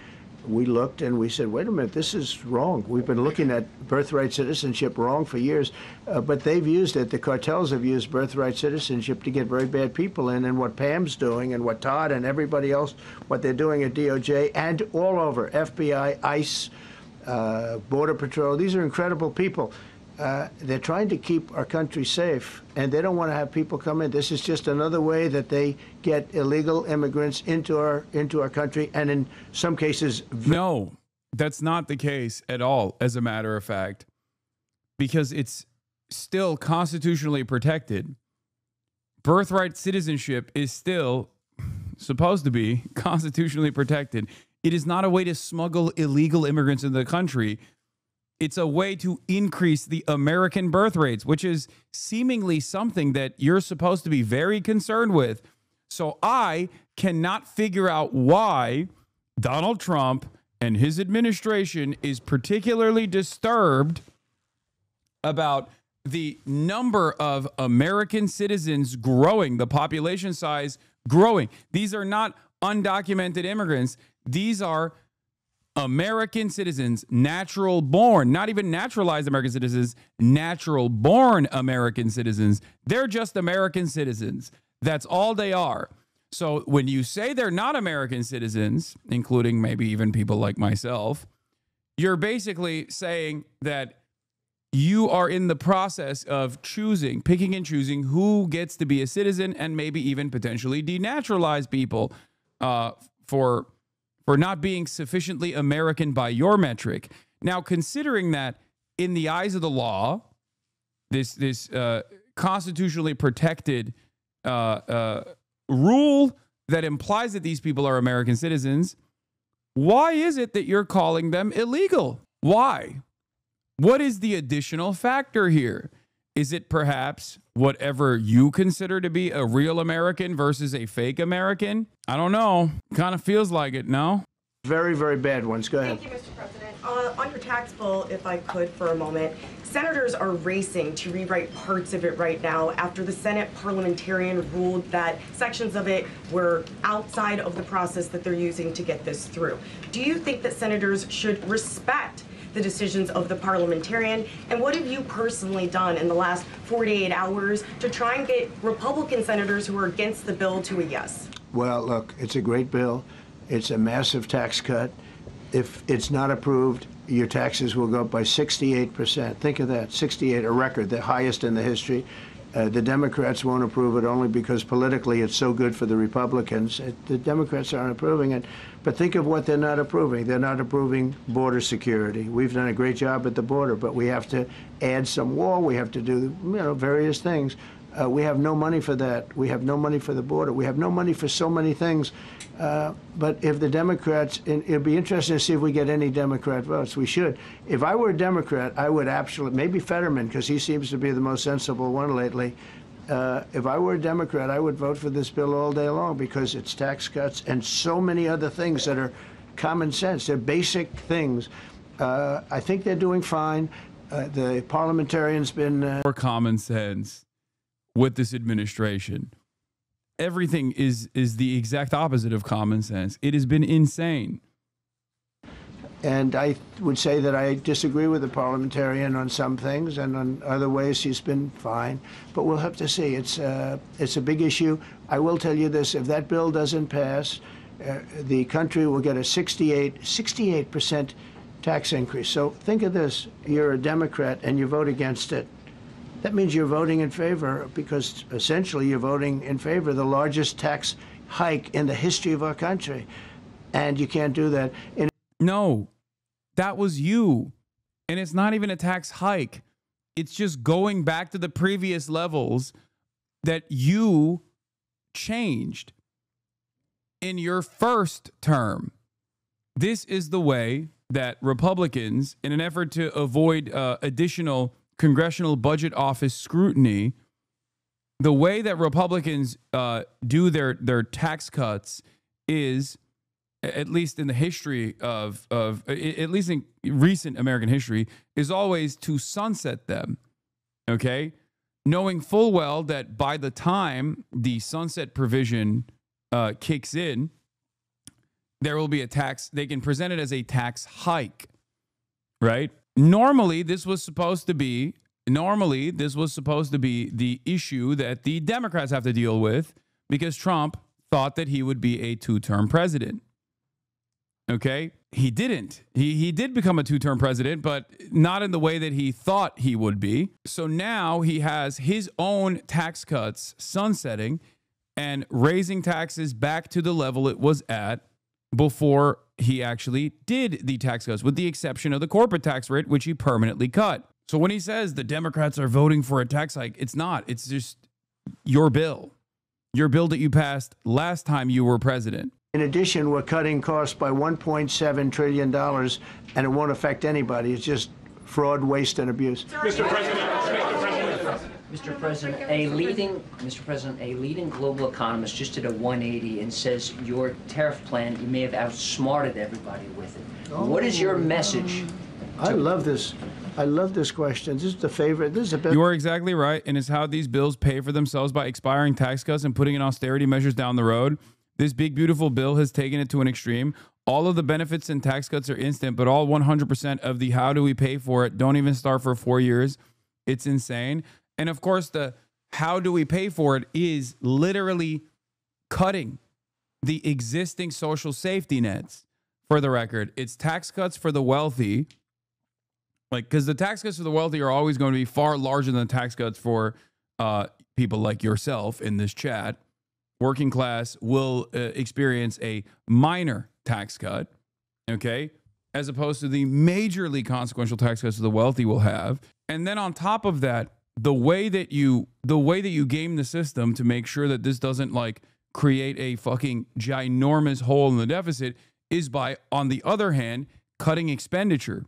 looked and we said, wait a minute, this is wrong. We've been looking at birthright citizenship wrong for years, but they've used it. The cartels have used birthright citizenship to get very bad people in, and what Pam's doing and what Todd and everybody else, what they're doing at DOJ and all over, FBI, ICE, Border Patrol, these are incredible people. They're trying to keep our country safe, and they don't want to have people come in. This is just another way that they get illegal immigrants into our country, and in some cases... No, that's not the case at all, as a matter of fact, because it's still constitutionally protected. Birthright citizenship is still supposed to be constitutionally protected. It is not a way to smuggle illegal immigrants into the country. It's a way to increase the American birth rates, which is seemingly something that you're supposed to be very concerned with. So I cannot figure out why Donald Trump and his administration is particularly disturbed about the number of American citizens growing, the population size growing. These are not undocumented immigrants. These are American citizens, natural born, not even naturalized American citizens, natural born American citizens. They're just American citizens. That's all they are. So when you say they're not American citizens, including maybe even people like myself, you're basically saying that you are in the process of picking and choosing who gets to be a citizen and maybe even potentially denaturalize people for not being sufficiently American by your metric. Now, considering that in the eyes of the law, this constitutionally protected rule that implies that these people are American citizens, why is it that you're calling them illegal? Why? What is the additional factor here? Is it perhaps whatever you consider to be a real American versus a fake American? I don't know. Kind of feels like it, no? Very, very bad ones. Go ahead. Thank you, Mr. President. On your tax bill, if I could for a moment, senators are racing to rewrite parts of it right now after the Senate parliamentarian ruled that sections of it were outside of the process that they're using to get this through. Do you think that senators should respect the decisions of the parliamentarian? And what have you personally done in the last 48 hours to try and get Republican senators who are against the bill to a yes? Well, look, it's a great bill. It's a massive tax cut. If it's not approved, your taxes will go up by 68%. Think of that, 68, a record, the highest in the history. The Democrats won't approve it only because politically it's so good for the Republicans. The Democrats aren't approving it. But think of what they're not approving. They're not approving border security. We've done a great job at the border, but we have to add some wall. We have to do, various things. We have no money for that. We have no money for the border. We have no money for so many things. But if the Democrats, and it'd be interesting to see if we get any Democrat votes. We should. If I were a Democrat, I would absolutely, maybe Fetterman, because he seems to be the most sensible one lately. If I were a Democrat, I would vote for this bill all day long because it's tax cuts and so many other things that are common sense. They're basic things. I think they're doing fine. The parliamentarian's been more common sense with this administration. Everything is the exact opposite of common sense. It has been insane. And I would say that I disagree with the parliamentarian on some things, and on other ways he's been fine. But we'll have to see. It's a big issue. I will tell you this: if that bill doesn't pass, the country will get a 68% tax increase. So think of this: you're a Democrat and you vote against it. That means you're voting in favor, because essentially you're voting in favor of the largest tax hike in the history of our country, and you can't do that. No, that was you. And it's not even a tax hike. It's just going back to the previous levels that you changed in your first term. This is the way that Republicans, in an effort to avoid additional Congressional Budget Office scrutiny, the way that Republicans do their tax cuts is, at least in the history at least in recent American history, is always to sunset them, okay? Knowing full well that by the time the sunset provision kicks in, there will be a tax. They can present it as a tax hike, right? Normally, this was supposed to be the issue that the Democrats have to deal with because Trump thought that he would be a two-term president. Okay, he didn't. He did become a two-term president, but not in the way that he thought he would be. So now he has his own tax cuts sunsetting and raising taxes back to the level it was at before he actually did the tax cuts, with the exception of the corporate tax rate, which he permanently cut. So when he says the Democrats are voting for a tax hike, it's not. It's just your bill that you passed last time you were president. In addition, we're cutting costs by $1.7 trillion, and it won't affect anybody. It's just fraud, waste, and abuse. Mr. President, a leading global economist just did a 180 and says your tariff plan, you may have outsmarted everybody with it. Oh. What is your message? I love this. I love this question. This is the favorite. This is a bit. You are exactly right, and it's how these bills pay for themselves by expiring tax cuts and putting in austerity measures down the road. This big, beautiful bill has taken it to an extreme. All of the benefits and tax cuts are instant, but all 100% of the how do we pay for it don't even start for 4 years. It's insane. And of course, the how do we pay for it is literally cutting the existing social safety nets. For the record, it's tax cuts for the wealthy. Because the tax cuts for the wealthy are always going to be far larger than the tax cuts for people like yourself in this chat. Working class will experience a minor tax cut, okay, as opposed to the majorly consequential tax cuts the wealthy will have. And then on top of that, the way that you game the system to make sure that this doesn't like create a fucking ginormous hole in the deficit is by, on the other hand, cutting expenditure,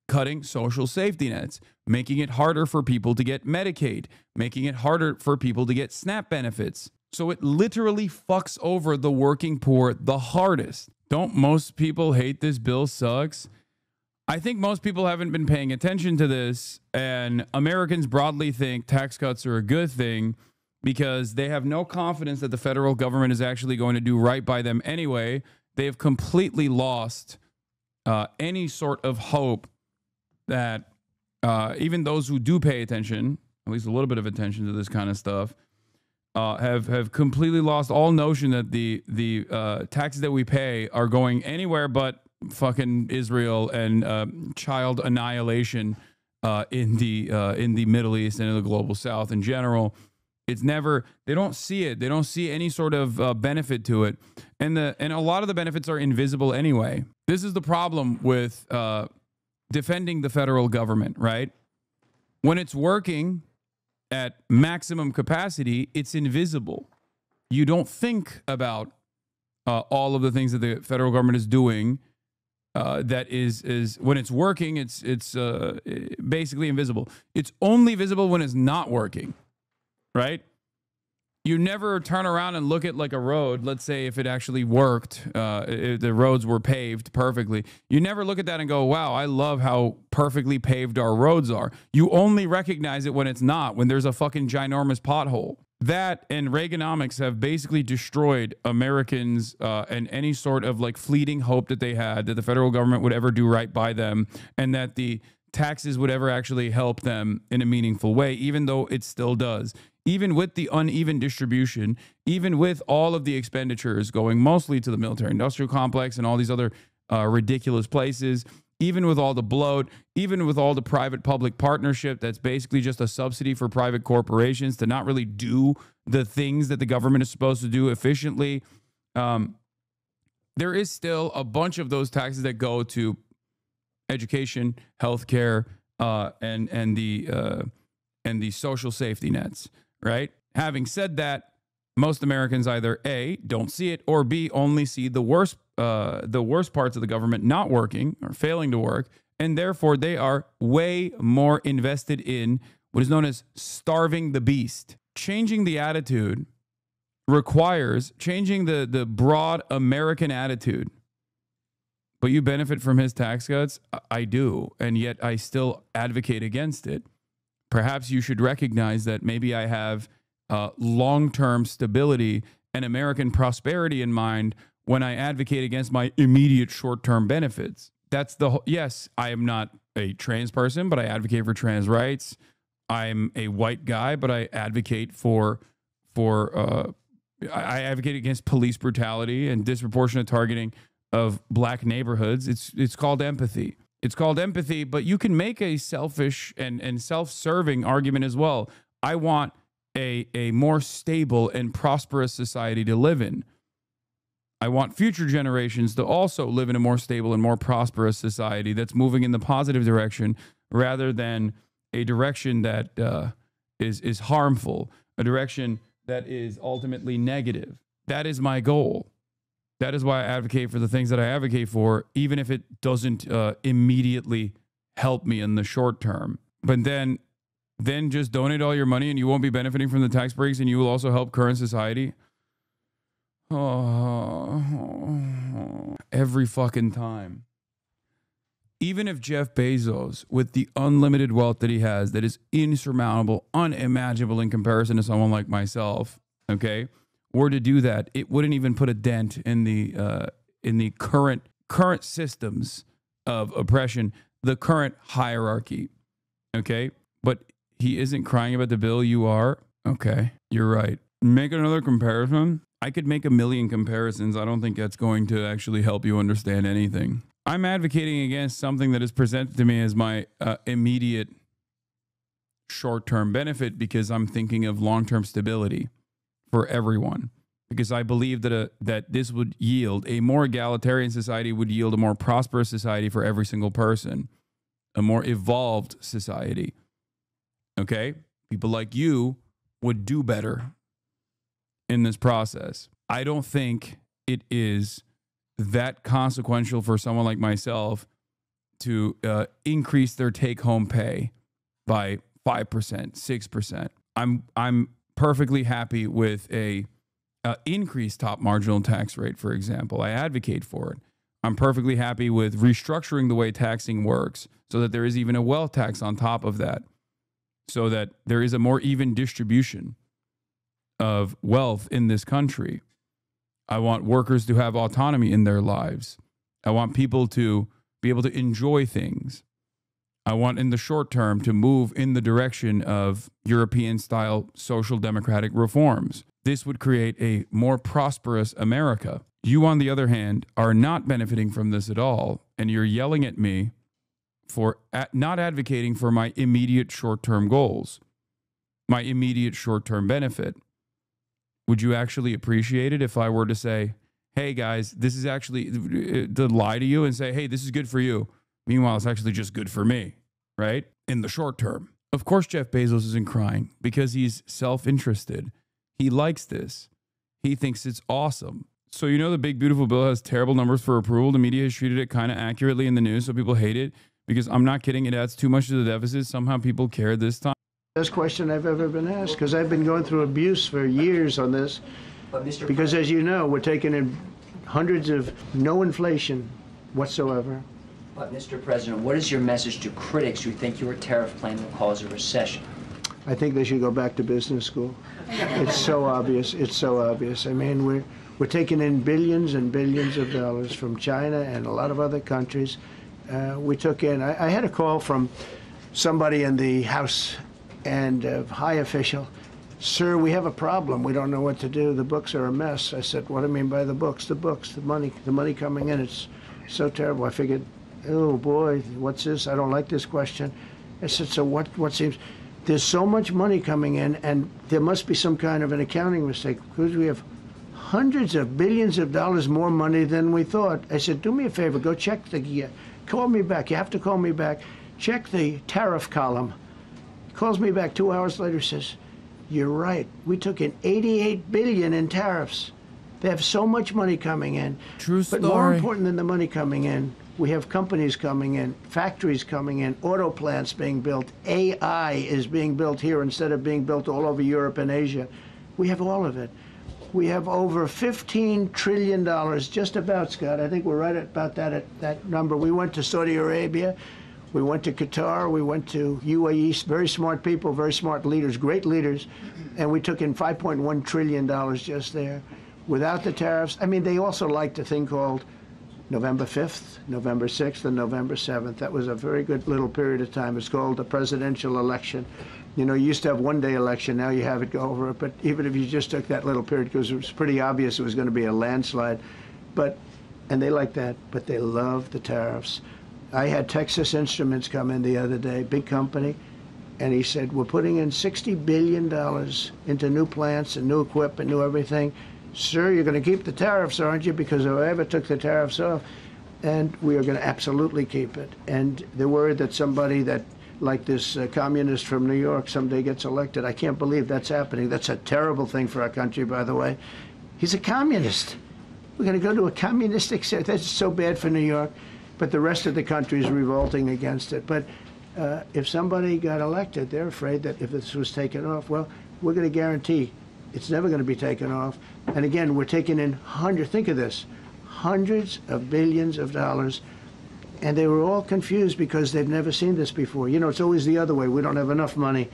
cutting social safety nets, making it harder for people to get Medicaid, making it harder for people to get SNAP benefits. So it literally fucks over the working poor the hardest. Don't most people hate this bill sucks? I think most people haven't been paying attention to this, and Americans broadly think tax cuts are a good thing because they have no confidence that the federal government is actually going to do right by them anyway. They have completely lost any sort of hope that even those who do pay attention, at least a little bit of attention to this kind of stuff, have completely lost all notion that the taxes that we pay are going anywhere but fucking Israel and child annihilation in the Middle East and in the global South in general. It's never, they don't see it. They don't see any sort of benefit to it, and a lot of the benefits are invisible anyway. This is the problem with defending the federal government, right? When it's working at maximum capacity, it's invisible. You don't think about all of the things that the federal government is doing. That is when it's working, it's basically invisible. It's only visible when it's not working, right? You never turn around and look at like a road. Let's say if it actually worked, if the roads were paved perfectly. You never look at that and go, wow, I love how perfectly paved our roads are. You only recognize it when it's not, when there's a fucking ginormous pothole. That and Reaganomics have basically destroyed Americans and any sort of like fleeting hope that they had that the federal government would ever do right by them and that the taxes would ever actually help them in a meaningful way, even though it still does. Even with the uneven distribution, even with all of the expenditures going mostly to the military industrial complex and all these other ridiculous places, even with all the bloat, even with all the private-public partnership that's basically just a subsidy for private corporations to not really do the things that the government is supposed to do efficiently, there is still a bunch of those taxes that go to education, healthcare, and the social safety nets, right? Having said that, most Americans either A, don't see it, or B, only see the worst parts of the government not working or failing to work, and therefore they are way more invested in what is known as starving the beast. Changing the attitude requires changing the broad American attitude. But you benefit from his tax cuts? I do, and yet I still advocate against it. Perhaps you should recognize that maybe I have long-term stability and American prosperity in mind when I advocate against my immediate short-term benefits. That's yes, I am not a trans person, but I advocate for trans rights. I'm a white guy, but I advocate I advocate against police brutality and disproportionate targeting of black neighborhoods. It's called empathy. It's called empathy, but you can make a selfish and self-serving argument as well. I want a more stable and prosperous society to live in. I want future generations to also live in a more stable and more prosperous society that's moving in the positive direction rather than a direction that is harmful, a direction that is ultimately negative. That is my goal. That is why I advocate for the things that I advocate for, even if it doesn't immediately help me in the short term. But then just donate all your money and you won't be benefiting from the tax breaks and you will also help current society. Oh, every fucking time. Even if Jeff Bezos, with the unlimited wealth that he has, that is insurmountable, unimaginable in comparison to someone like myself, okay, were to do that, it wouldn't even put a dent in the current systems of oppression, the current hierarchy, okay? But he isn't crying about the bill. You are? Okay, you're right. Make another comparison. I could make a million comparisons. I don't think that's going to actually help you understand anything. I'm advocating against something that is presented to me as my immediate short-term benefit because I'm thinking of long-term stability for everyone. Because I believe that this would yield a more egalitarian society, would yield a more prosperous society for every single person, a more evolved society. Okay? People like you would do better in this process. I don't think it is that consequential for someone like myself to increase their take-home pay by 5%, 6%. I'm perfectly happy with a increased top marginal tax rate, for example. I advocate for it. I'm perfectly happy with restructuring the way taxing works so that there is even a wealth tax on top of that, so that there is a more even distribution of wealth in this country. I want workers to have autonomy in their lives. I want people to be able to enjoy things. I want in the short term to move in the direction of European-style social democratic reforms. This would create a more prosperous America. You, on the other hand, are not benefiting from this at all, and you're yelling at me for not advocating for my immediate short-term goals, my immediate short-term benefit. Would you actually appreciate it if I were to say, hey guys, this is actually, to lie to you and say, hey, this is good for you. Meanwhile, it's actually just good for me, right? In the short term. Of course, Jeff Bezos isn't crying because he's self-interested. He likes this. He thinks it's awesome. So, you know, the big, beautiful bill has terrible numbers for approval. The media has treated it kind of accurately in the news, so people hate it because I'm not kidding. It adds too much to the deficit. Somehow people care this time. Best question I've ever been asked, because I've been going through abuse for years on this. Because as you know, we're taking in hundreds of no inflation whatsoever. But Mr. President, what is your message to critics who think your tariff plan will cause a recession? I think they should go back to business school. It's so obvious. It's so obvious. I mean, we're taking in billions and billions of dollars from China and a lot of other countries. We took in, I had a call from somebody in the House and a high official. Sir, we have a problem. We don't know what to do. The books are a mess. I said, what do you mean by the books? The books, the money coming in. It's so terrible. I figured, oh boy, what's this? I don't like this question. I said, so what seems, there's so much money coming in and there must be some kind of an accounting mistake because we have hundreds of billions of dollars more money than we thought. I said, do me a favor, go check call me back. You have to call me back. Check the tariff column. Calls me back 2 hours later, says, you're right. We took in $88 billion in tariffs. They have so much money coming in. True story. But more important than the money coming in, we have companies coming in, factories coming in, auto plants being built. AI is being built here instead of being built all over Europe and Asia. We have all of it. We have over $15 trillion, just about, Scott. I think we're right about that number. We went to Saudi Arabia. We went to Qatar, we went to UAE, very smart people, very smart leaders, great leaders, and we took in $5.1 trillion just there. Without the tariffs, I mean, they also liked a thing called November 5th, November 6th, and November 7th. That was a very good little period of time. It's called the presidential election. You know, you used to have one-day election, now you have it go over it, but even if you just took that little period, because it was pretty obvious it was going to be a landslide, and they like that, but they love the tariffs. I had Texas Instruments come in the other day, big company, and he said, we're putting in $60 billion into new plants and new equipment, new everything. Sir, you're going to keep the tariffs, aren't you? Because if I ever took the tariffs off, and we are going to absolutely keep it. And they're worried that somebody that, like this communist from New York, someday gets elected. I can't believe that's happening. That's a terrible thing for our country, by the way. He's a communist. We're going to go to a communistic state. That's so bad for New York. But the rest of the country is revolting against it. But if somebody got elected, they're afraid that if this was taken off, well, we're going to guarantee it's never going to be taken off. And again, we're taking in think of this, hundreds of billions of dollars. And they were all confused because they've never seen this before. You know, it's always the other way. We don't have enough money.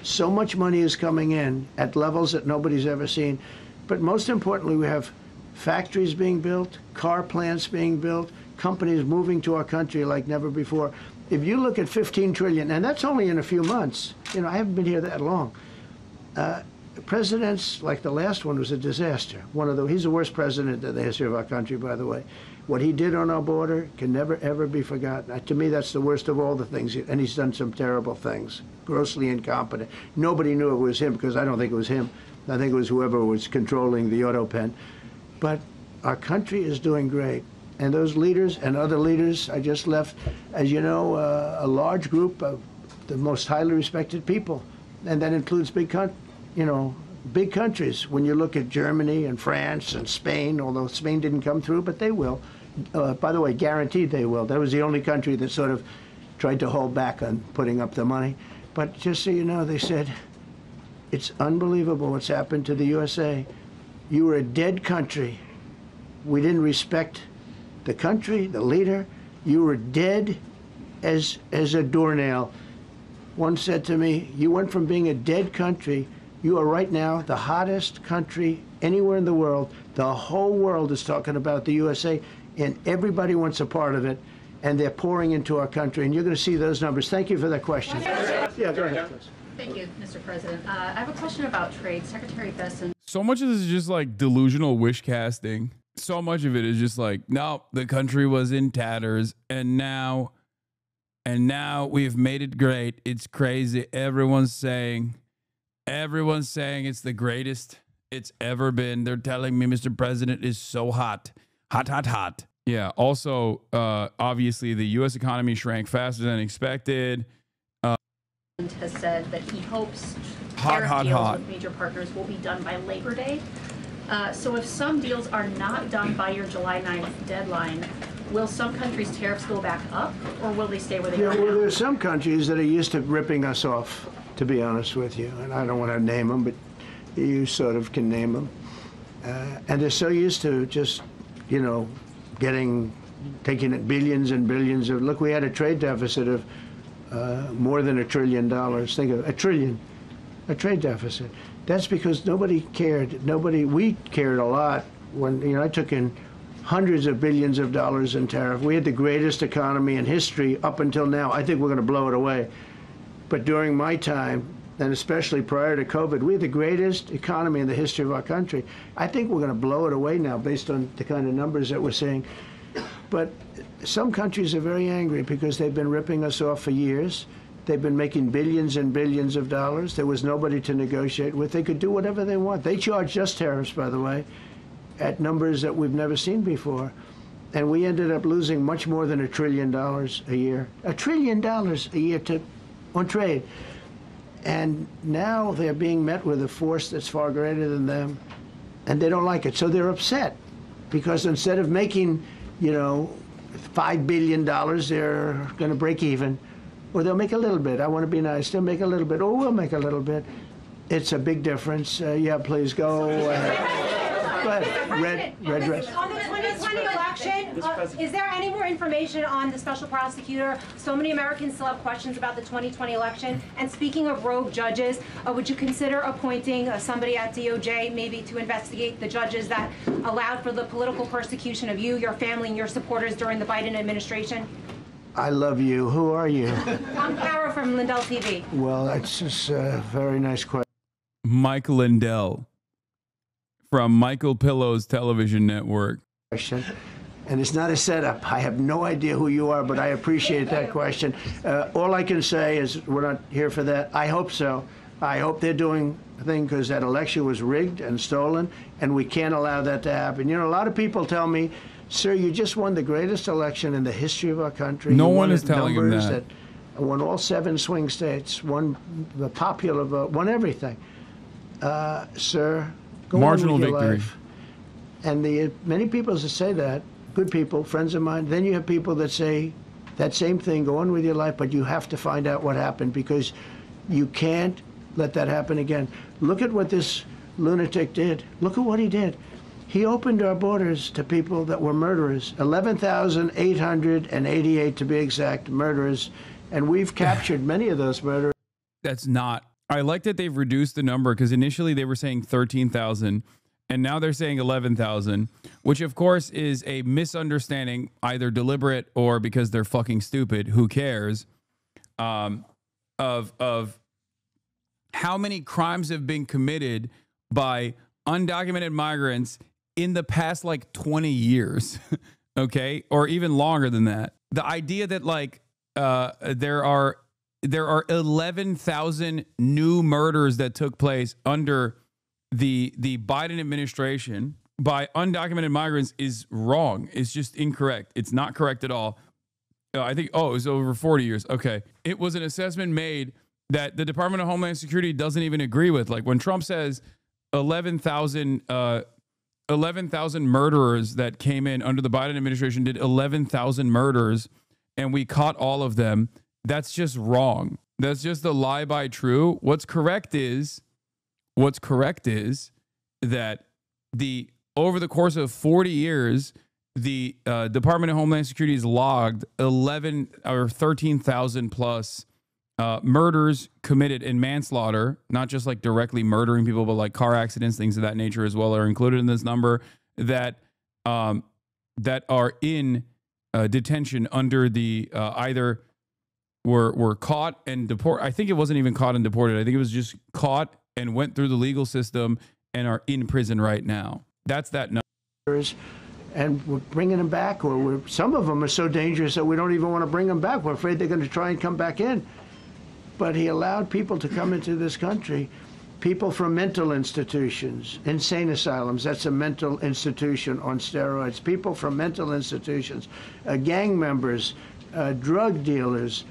So much money is coming in at levels that nobody's ever seen. But most importantly, we have factories being built, car plants being built, companies moving to our country like never before. If you look at 15 trillion, and that's only in a few months, you know, I haven't been here that long. Presidents, like the last one, was a disaster. He's the worst president in the history of our country, by the way. What he did on our border can never, ever be forgotten. To me, that's the worst of all the things, and he's done some terrible things, grossly incompetent. Nobody knew it was him, because I don't think it was him. I think it was whoever was controlling the auto pen. But our country is doing great. And those leaders and other leaders, I just left, as you know, a large group of the most highly respected people. And that includes big countries. When you look at Germany and France and Spain, although Spain didn't come through, but they will. By the way, guaranteed they will. That was the only country that sort of tried to hold back on putting up the money. But just so you know, they said, it's unbelievable what's happened to the USA. You were a dead country. We didn't respect the country, the leader. You were dead as a doornail. One said to me, you went from being a dead country, you are right now the hottest country anywhere in the world. The whole world is talking about the USA, and everybody wants a part of it, and they're pouring into our country, and you're going to see those numbers. Thank you for that question. Yeah, go ahead, please. Thank you, Mr. President. I have a question about trade. Secretary Besson. So much of this is just like delusional wish casting. So much of it is just like, no, the country was in tatters, and now we've made it great. It's crazy. Everyone's saying it's the greatest it's ever been. They're telling me Mr. President is so hot. Hot, hot, hot. Yeah. Also, obviously, the U.S. economy shrank faster than expected. has said that he hopes Hot, hot, deals hot. with major partners will be done by Labor Day. So if some deals are not done by your July 9th deadline, will some countries' tariffs go back up, or will they stay where they are Well, now? there are some countries that are used to ripping us off, to be honest with you, and I don't want to name them, but you sort of can name them. And they're so used to just, you know, taking it billions and billions of, look, we had a trade deficit of more than $1 trillion. Think of a trillion, a trade deficit. That's because nobody cared. We cared a lot when, you know, I took in hundreds of billions of dollars in tariff. We had the greatest economy in history up until now. I think we're going to blow it away. But during my time, and especially prior to COVID, we had the greatest economy in the history of our country. I think we're going to blow it away now based on the kind of numbers that we're seeing. But some countries are very angry because they've been ripping us off for years. They've been making billions and billions of dollars. There was nobody to negotiate with. They could do whatever they want. They charged us tariffs, by the way, at numbers that we've never seen before. And we ended up losing much more than $1 trillion a year. $1 trillion a year on trade. And now they're being met with a force that's far greater than them, and they don't like it. So they're upset because instead of making, you know, $5 billion, they're going to break even. Or they'll make a little bit. I want to be nice. They'll make a little bit. Or we'll make a little bit. It's a big difference. Yeah, please go. Go ahead. Red dress. On the 2020 election, is there any more information on the special prosecutor? So many Americans still have questions about the 2020 election. And speaking of rogue judges, would you consider appointing somebody at DOJ maybe to investigate the judges that allowed for the political persecution of you, your family, and your supporters during the Biden administration? I love you. Who are you? I'm Kara from Lindell TV. Well, that's just a very nice question. Mike Lindell from Michael Pillow's television network. And it's not a setup. I have no idea who you are, but I appreciate that question. All I can say is we're not here for that. I hope so. I hope they're doing a thing because that election was rigged and stolen, and we can't allow that to happen. You know, a lot of people tell me, sir, you just won the greatest election in the history of our country. No one is telling him that. Won all 7 swing states, won the popular vote, won everything. Sir, go marginal on with your victory. life. And many people that say that, good people, friends of mine, then you have people that say that same thing, go on with your life, but you have to find out what happened because you can't let that happen again. Look at what this lunatic did. Look at what he did. He opened our borders to people that were murderers, 11,888 to be exact, murderers, and we've captured many of those murderers. That's not. I like that they've reduced the number because initially they were saying 13,000 and now they're saying 11,000, which of course is a misunderstanding, either deliberate or because they're fucking stupid. Who cares? Of how many crimes have been committed by undocumented migrants in the past like 20 years, okay, or even longer than that. The idea that like there are 11,000 new murders that took place under the Biden administration by undocumented migrants is wrong. It's just incorrect. It's not correct at all. I think, it was over 40 years. Okay. It was an assessment made that the Department of Homeland Security doesn't even agree with. Like when Trump says 11,000 murderers that came in under the Biden administration did 11,000 murders and we caught all of them. That's just wrong. That's just a lie by true. What's correct is that over the course of 40 years, the Department of Homeland Security has logged 11 or 13,000 plus murders committed in manslaughter, not just like directly murdering people, but like car accidents, things of that nature as well are included in this number that are in detention under the either were caught and deported. I think it wasn't even caught and deported. I think it was just caught and went through the legal system and are in prison right now. That's that number. And we're bringing them back, or some of them are so dangerous that we don't even want to bring them back. We're afraid they're going to try and come back in. But he allowed people to come into this country, people from mental institutions, insane asylums, that's a mental institution on steroids, people from mental institutions, gang members, drug dealers,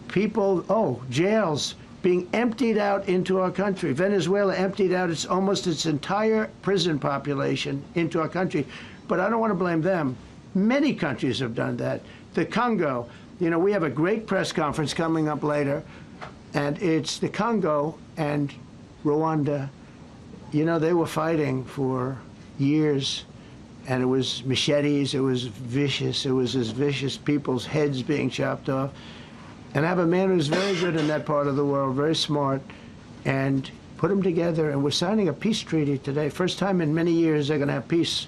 people, jails being emptied out into our country. Venezuela emptied out almost its entire prison population into our country. But I don't want to blame them. Many countries have done that. The Congo, we have a great press conference coming up later, and it's the Congo and Rwanda. They were fighting for years, and it was machetes, it was vicious, it was as vicious, people's heads being chopped off. And I have a man who's very good in that part of the world, very smart, and put them together. And we're signing a peace treaty today. First time in many years they're going to have peace.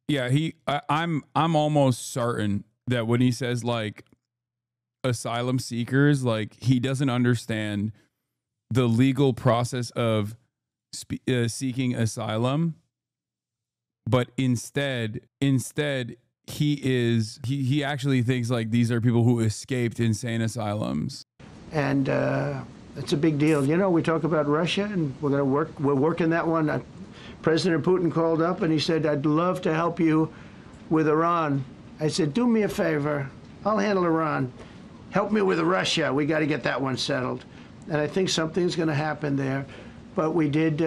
Yeah, I'm almost certain that when he says like asylum seekers, like he doesn't understand the legal process of seeking asylum, but instead he actually thinks like these are people who escaped insane asylums. And it's a big deal. We talk about Russia, and we're working that one. President Putin called up and he said, I'd love to help you with Iran. I said, do me a favor. I'll handle Iran. Help me with Russia. We got to get that one settled. And I think something's going to happen there. But we did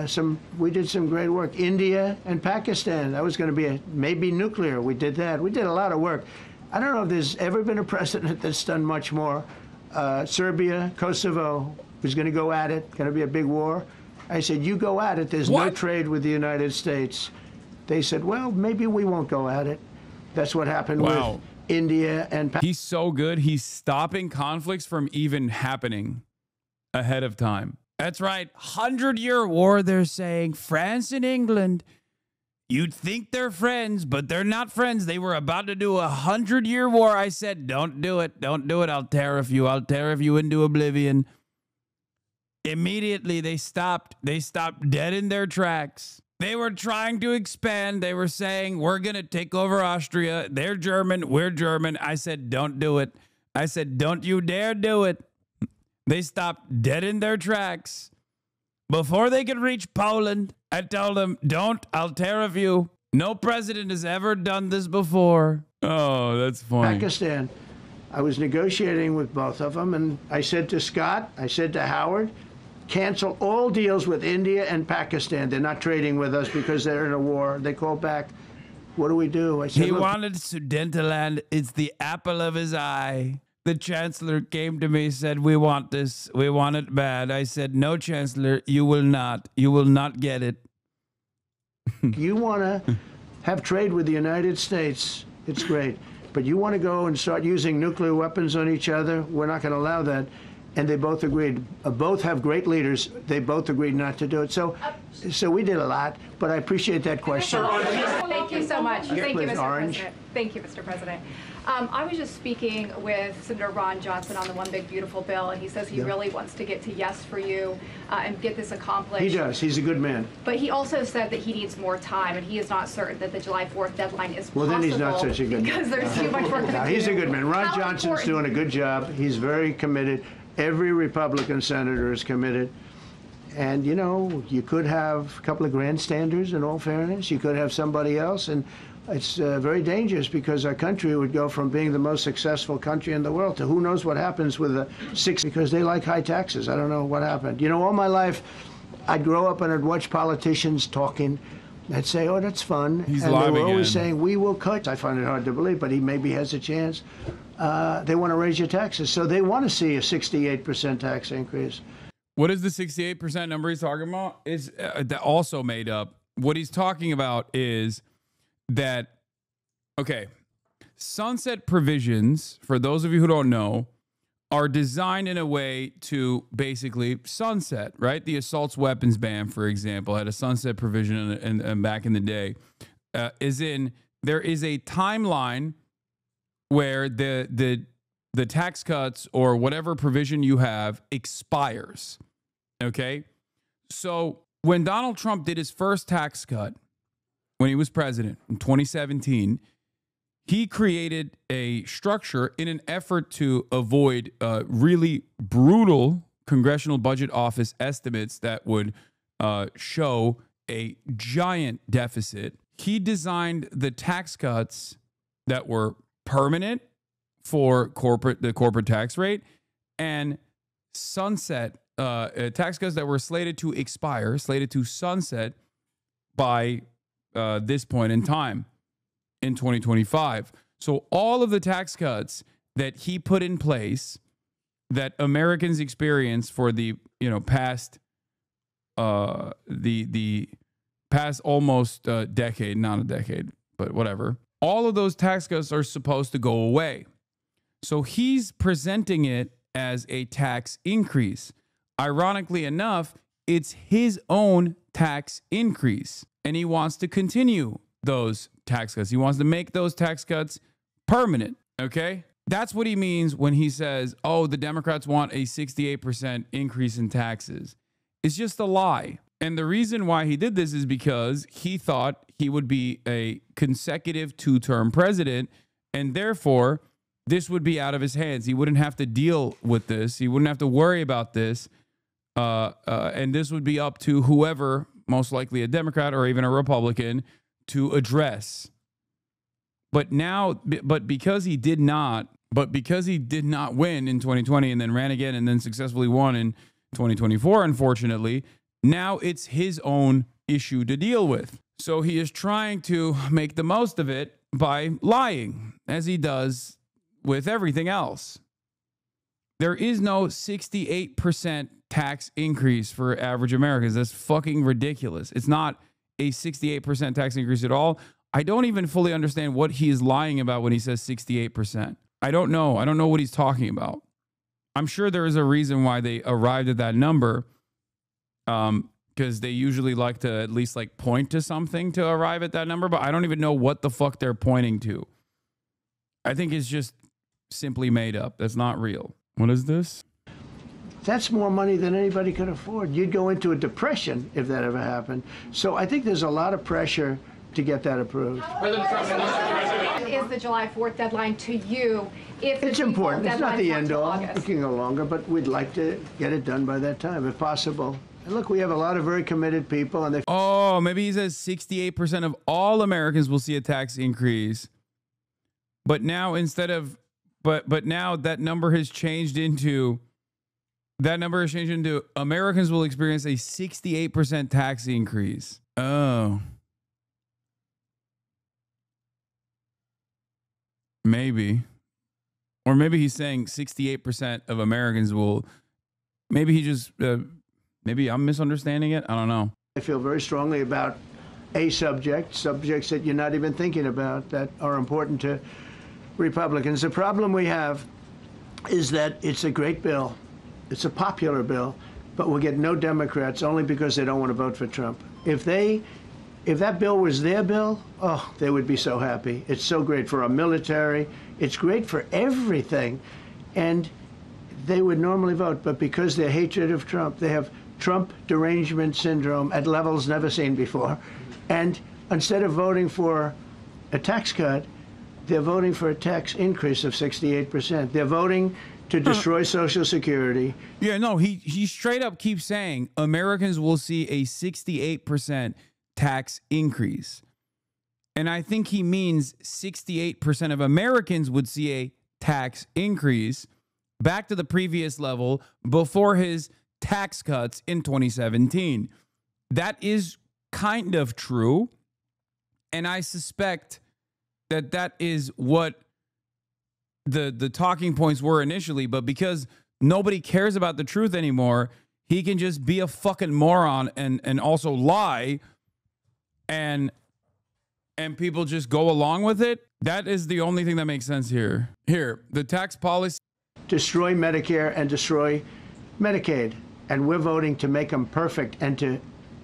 some great work. India and Pakistan. That was going to be maybe nuclear. We did that. We did a lot of work. I don't know if there's ever been a president that's done much more. Serbia, Kosovo was going to go at it. Going to be a big war. I said, you go at it. There's no trade with the United States. They said, well, maybe we won't go at it. That's what happened with India and Pakistan. He's so good. He's stopping conflicts from even happening ahead of time. That's right. 100-year war, they're saying. France and England. You'd think they're friends, but they're not friends. They were about to do a 100-year war. I said, don't do it. Don't do it. I'll tariff you. I'll tariff you into oblivion. Immediately, they stopped. They stopped dead in their tracks. They were trying to expand. They were saying, we're going to take over Austria. They're German. We're German. I said, don't do it. I said, don't you dare do it. They stopped dead in their tracks. Before they could reach Poland, I told them, don't, I'll tariff you. No president has ever done this before. Oh, that's funny. Pakistan. I was negotiating with both of them, and I said to Scott, I said to Howard, cancel all deals with India and Pakistan. They're not trading with us because they're in a war. They called back. What do we do? I said, he wanted Sudetenland. It's the apple of his eye. The chancellor came to me and said, we want this. We want it bad. I said, no, Chancellor, you will not. You will not get it. You want to have trade with the United States. It's great. But you want to go and start using nuclear weapons on each other? We're not going to allow that. And they both agreed. Both have great leaders. They both agreed not to do it. So we did a lot. But I appreciate that question. Thank you so much. Yes, Thank please, you, Mr. Orange. President. Thank you, Mr. President. I was just speaking with Senator Ron Johnson on the One Big Beautiful Bill, and he says he really wants to get to yes for you and get this accomplished. He does. He's a good man. But he also said that he needs more time, and he is not certain that the July 4th deadline is possible. Well, then he's not such a good man. Because there's too much work to do. He's a good man. Ron Johnson's doing a good job. He's very committed. Every Republican senator is committed. And, you could have a couple of grandstanders, in all fairness. You could have somebody else. And it's very dangerous because our country would go from being the most successful country in the world to who knows what happens with the because they like high taxes. I don't know what happened. All my life, I'd grow up and I'd watch politicians talking. I'd say, oh, that's fun. He's and live they were again. always saying, we will cut. I find it hard to believe, but he maybe has a chance. They want to raise your taxes. So they want to see a 68% tax increase. What is the 68% number he's talking about? Is that also made up? What he's talking about is that, okay, sunset provisions, for those of you who don't know, are designed in a way to basically sunset, right? The assault weapons ban, for example, had a sunset provision and back in the day, there is a timeline where the tax cuts or whatever provision you have expires, okay? So when Donald Trump did his first tax cut, when he was president in 2017, he created a structure in an effort to avoid really brutal Congressional Budget Office estimates that would show a giant deficit. He designed the tax cuts that were permanent for the corporate tax rate and sunset tax cuts that were slated to expire, slated to sunset by this point in time in 2025. So all of the tax cuts that he put in place that Americans experienced for the past the past almost decade, not a decade, but whatever. All of those tax cuts are supposed to go away. So he's presenting it as a tax increase. Ironically enough, it's his own tax increase, and he wants to continue those tax cuts. He wants to make those tax cuts permanent, okay? That's what he means when he says, oh, the Democrats want a 68% increase in taxes. It's just a lie. And the reason why he did this is because he thought he would be a consecutive two-term president, and therefore this would be out of his hands. He wouldn't have to deal with this. He wouldn't have to worry about this. And this would be up to whoever, most likely a Democrat or even a Republican, to address. But because he did not win in 2020 and then ran again and then successfully won in 2024, unfortunately, now it's his own issue to deal with. So he is trying to make the most of it by lying, as he does with everything else. There is no 68% tax increase for average Americans. That's fucking ridiculous. It's not a 68% tax increase at all. I don't even fully understand what he is lying about when he says 68%. I don't know. I don't know what he's talking about. I'm sure there is a reason why they arrived at that number, because they usually like to at least like point to something to arrive at that number, but I don't even know what the fuck they're pointing to. I think it's just simply made up. That's not real. What is this? That's more money than anybody could afford. You'd go into a depression if that ever happened. So I think there's a lot of pressure to get that approved. Is the July 4th deadline to you? If it's important. It's not the end all. It can go longer, but we'd like to get it done by that time, if possible. And look, we have a lot of very committed people, and oh, maybe he says 68% of all Americans will see a tax increase. But now instead of, but now that number has changed into. That number has changed into Americans will experience a 68% tax increase. Oh. Maybe. Or maybe he's saying 68% of Americans will. Maybe he just. Maybe I'm misunderstanding it. I don't know. I feel very strongly about subjects that you're not even thinking about that are important to Republicans. The problem we have is that it's a great bill. It's a popular bill, but we'll get no Democrats only because they don't want to vote for Trump. If that bill was their bill, oh, they would be so happy. It's so great for our military. It's great for everything. And they would normally vote, but because their hatred of Trump, they have Trump derangement syndrome at levels never seen before. And instead of voting for a tax cut, they're voting for a tax increase of 68%. They're voting to destroy Social Security. Yeah, no, he straight up keeps saying Americans will see a 68% tax increase. And I think he means 68% of Americans would see a tax increase back to the previous level before his tax cuts in 2017. That is kind of true. And I suspect that that is what the talking points were initially, but because nobody cares about the truth anymore, he can just be a fucking moron and also lie, and people just go along with it. That is the only thing that makes sense here. Here, the tax policy. Destroy Medicare and destroy Medicaid. And we're voting to make them perfect and to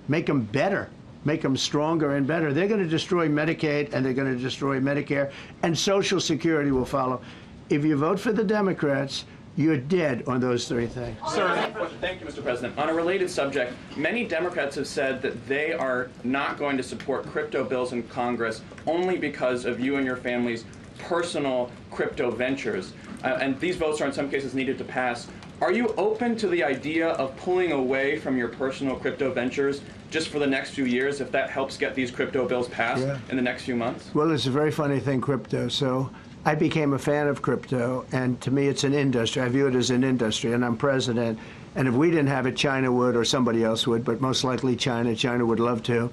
make them better, make them stronger and better. They're going to destroy Medicaid and they're going to destroy Medicare, and Social Security will follow. If you vote for the Democrats, you're dead on those three things. Sir, thank you, Mr. President. On a related subject, many Democrats have said that they are not going to support crypto bills in Congress only because of you and your family's personal crypto ventures. And these votes are in some cases needed to pass. Are you open to the idea of pulling away from your personal crypto ventures just for the next few years if that helps get these crypto bills passed in the next few months? Well, it's a very funny thing, crypto. So I became a fan of crypto, and to me it's an industry. I view it as an industry, and I'm president. And if we didn't have it, China would, or somebody else would, but most likely China. China would love to.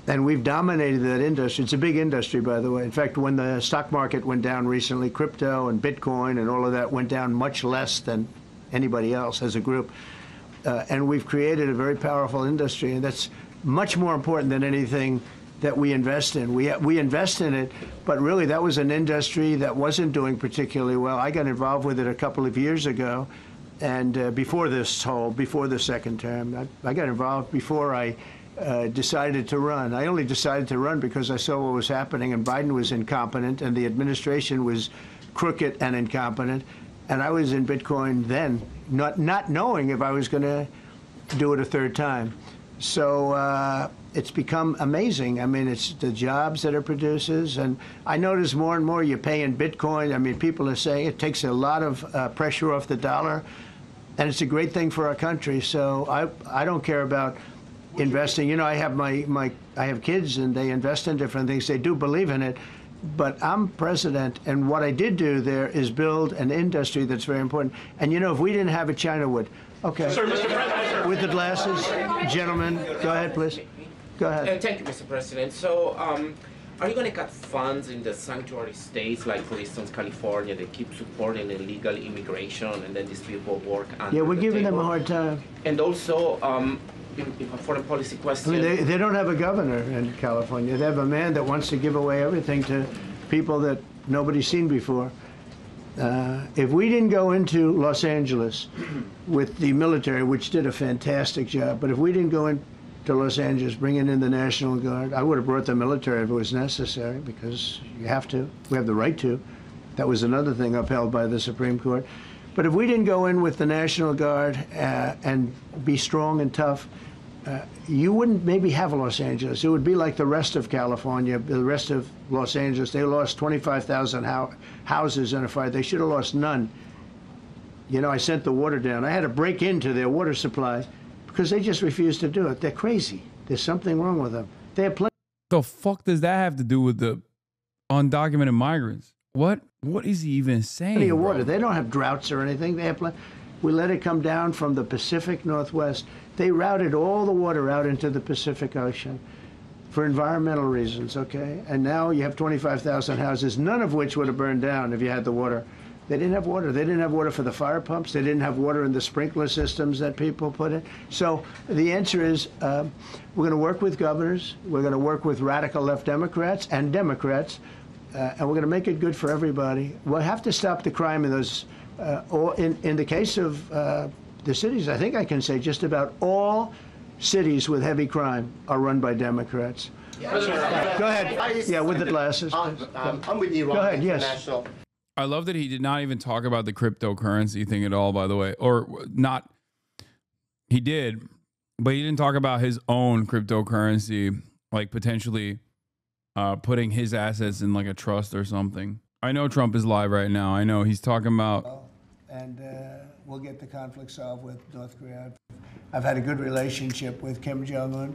And we've dominated that industry. It's a big industry, by the way. In fact, when the stock market went down recently, crypto and Bitcoin and all of that went down much less than anybody else as a group. And we've created a very powerful industry, and that's much more important than anything that we invest in. We invest in it, but really that was an industry that wasn't doing particularly well. I got involved with it a couple of years ago, and before the second term. I got involved before I decided to run. I only decided to run because I saw what was happening, and Biden was incompetent, and the administration was crooked and incompetent. And I was in Bitcoin then, not knowing if I was going to do it a third time. So it's become amazing. I mean, it's the jobs that it produces. And I notice more and more you pay in Bitcoin. I mean, people are saying it takes a lot of pressure off the dollar. And it's a great thing for our country. So I don't care about investing. You know, I have kids, and they invest in different things. They do believe in it. But I'm president, and what I did do there is build an industry that's very important. And, you know, if we didn't have it, China would. Okay. Sir, Mr. President. With the glasses, gentlemen, go ahead, please. Go ahead. Thank you, Mr. President. So, are you going to cut funds in the sanctuary states, like, for instance, California? They keep supporting illegal immigration, and then these people work under Yeah, we're the giving table. them a hard time. And also, in a foreign policy question. I mean, they don't have a governor in California. They have a man that wants to give away everything to people that nobody's seen before. If we didn't go into Los Angeles with the military, which did a fantastic job, but if we didn't go into Los Angeles bringing in the National Guard, I would have brought the military if it was necessary, because you have to. We have the right to. That was another thing upheld by the Supreme Court. But if we didn't go in with the National Guard and be strong and tough, you wouldn't maybe have Los Angeles. It would be like the rest of California, the rest of Los Angeles. They lost 25,000 houses in a fire. They should have lost none. You know, I sent the water down. I had to break into their water supply because they just refused to do it. They're crazy. There's something wrong with them. They have plenty. The fuck does that have to do with the undocumented migrants? What is he even saying? Plenty of water. They don't have droughts or anything. They have plenty. We let it come down from the Pacific Northwest. They routed all the water out into the Pacific Ocean for environmental reasons, okay? And now you have 25,000 houses, none of which would have burned down if you had the water. They didn't have water. They didn't have water for the fire pumps. They didn't have water in the sprinkler systems that people put in. So the answer is we're going to work with governors. We're going to work with radical left Democrats and Democrats, and we're going to make it good for everybody. We'll have to stop the crime in those, or in the case of the cities, I think I can say just about all cities with heavy crime are run by Democrats. Go ahead. Yeah, with the glasses. I'm with Iran. Go ahead, yes. I love that he did not even talk about the cryptocurrency thing at all, by the way. Or not. He did, but he didn't talk about his own cryptocurrency, like potentially putting his assets in like a trust or something. I know Trump is live right now. I know he's talking about. And we'll get the conflict solved with North Korea. I've had a good relationship with Kim Jong-un.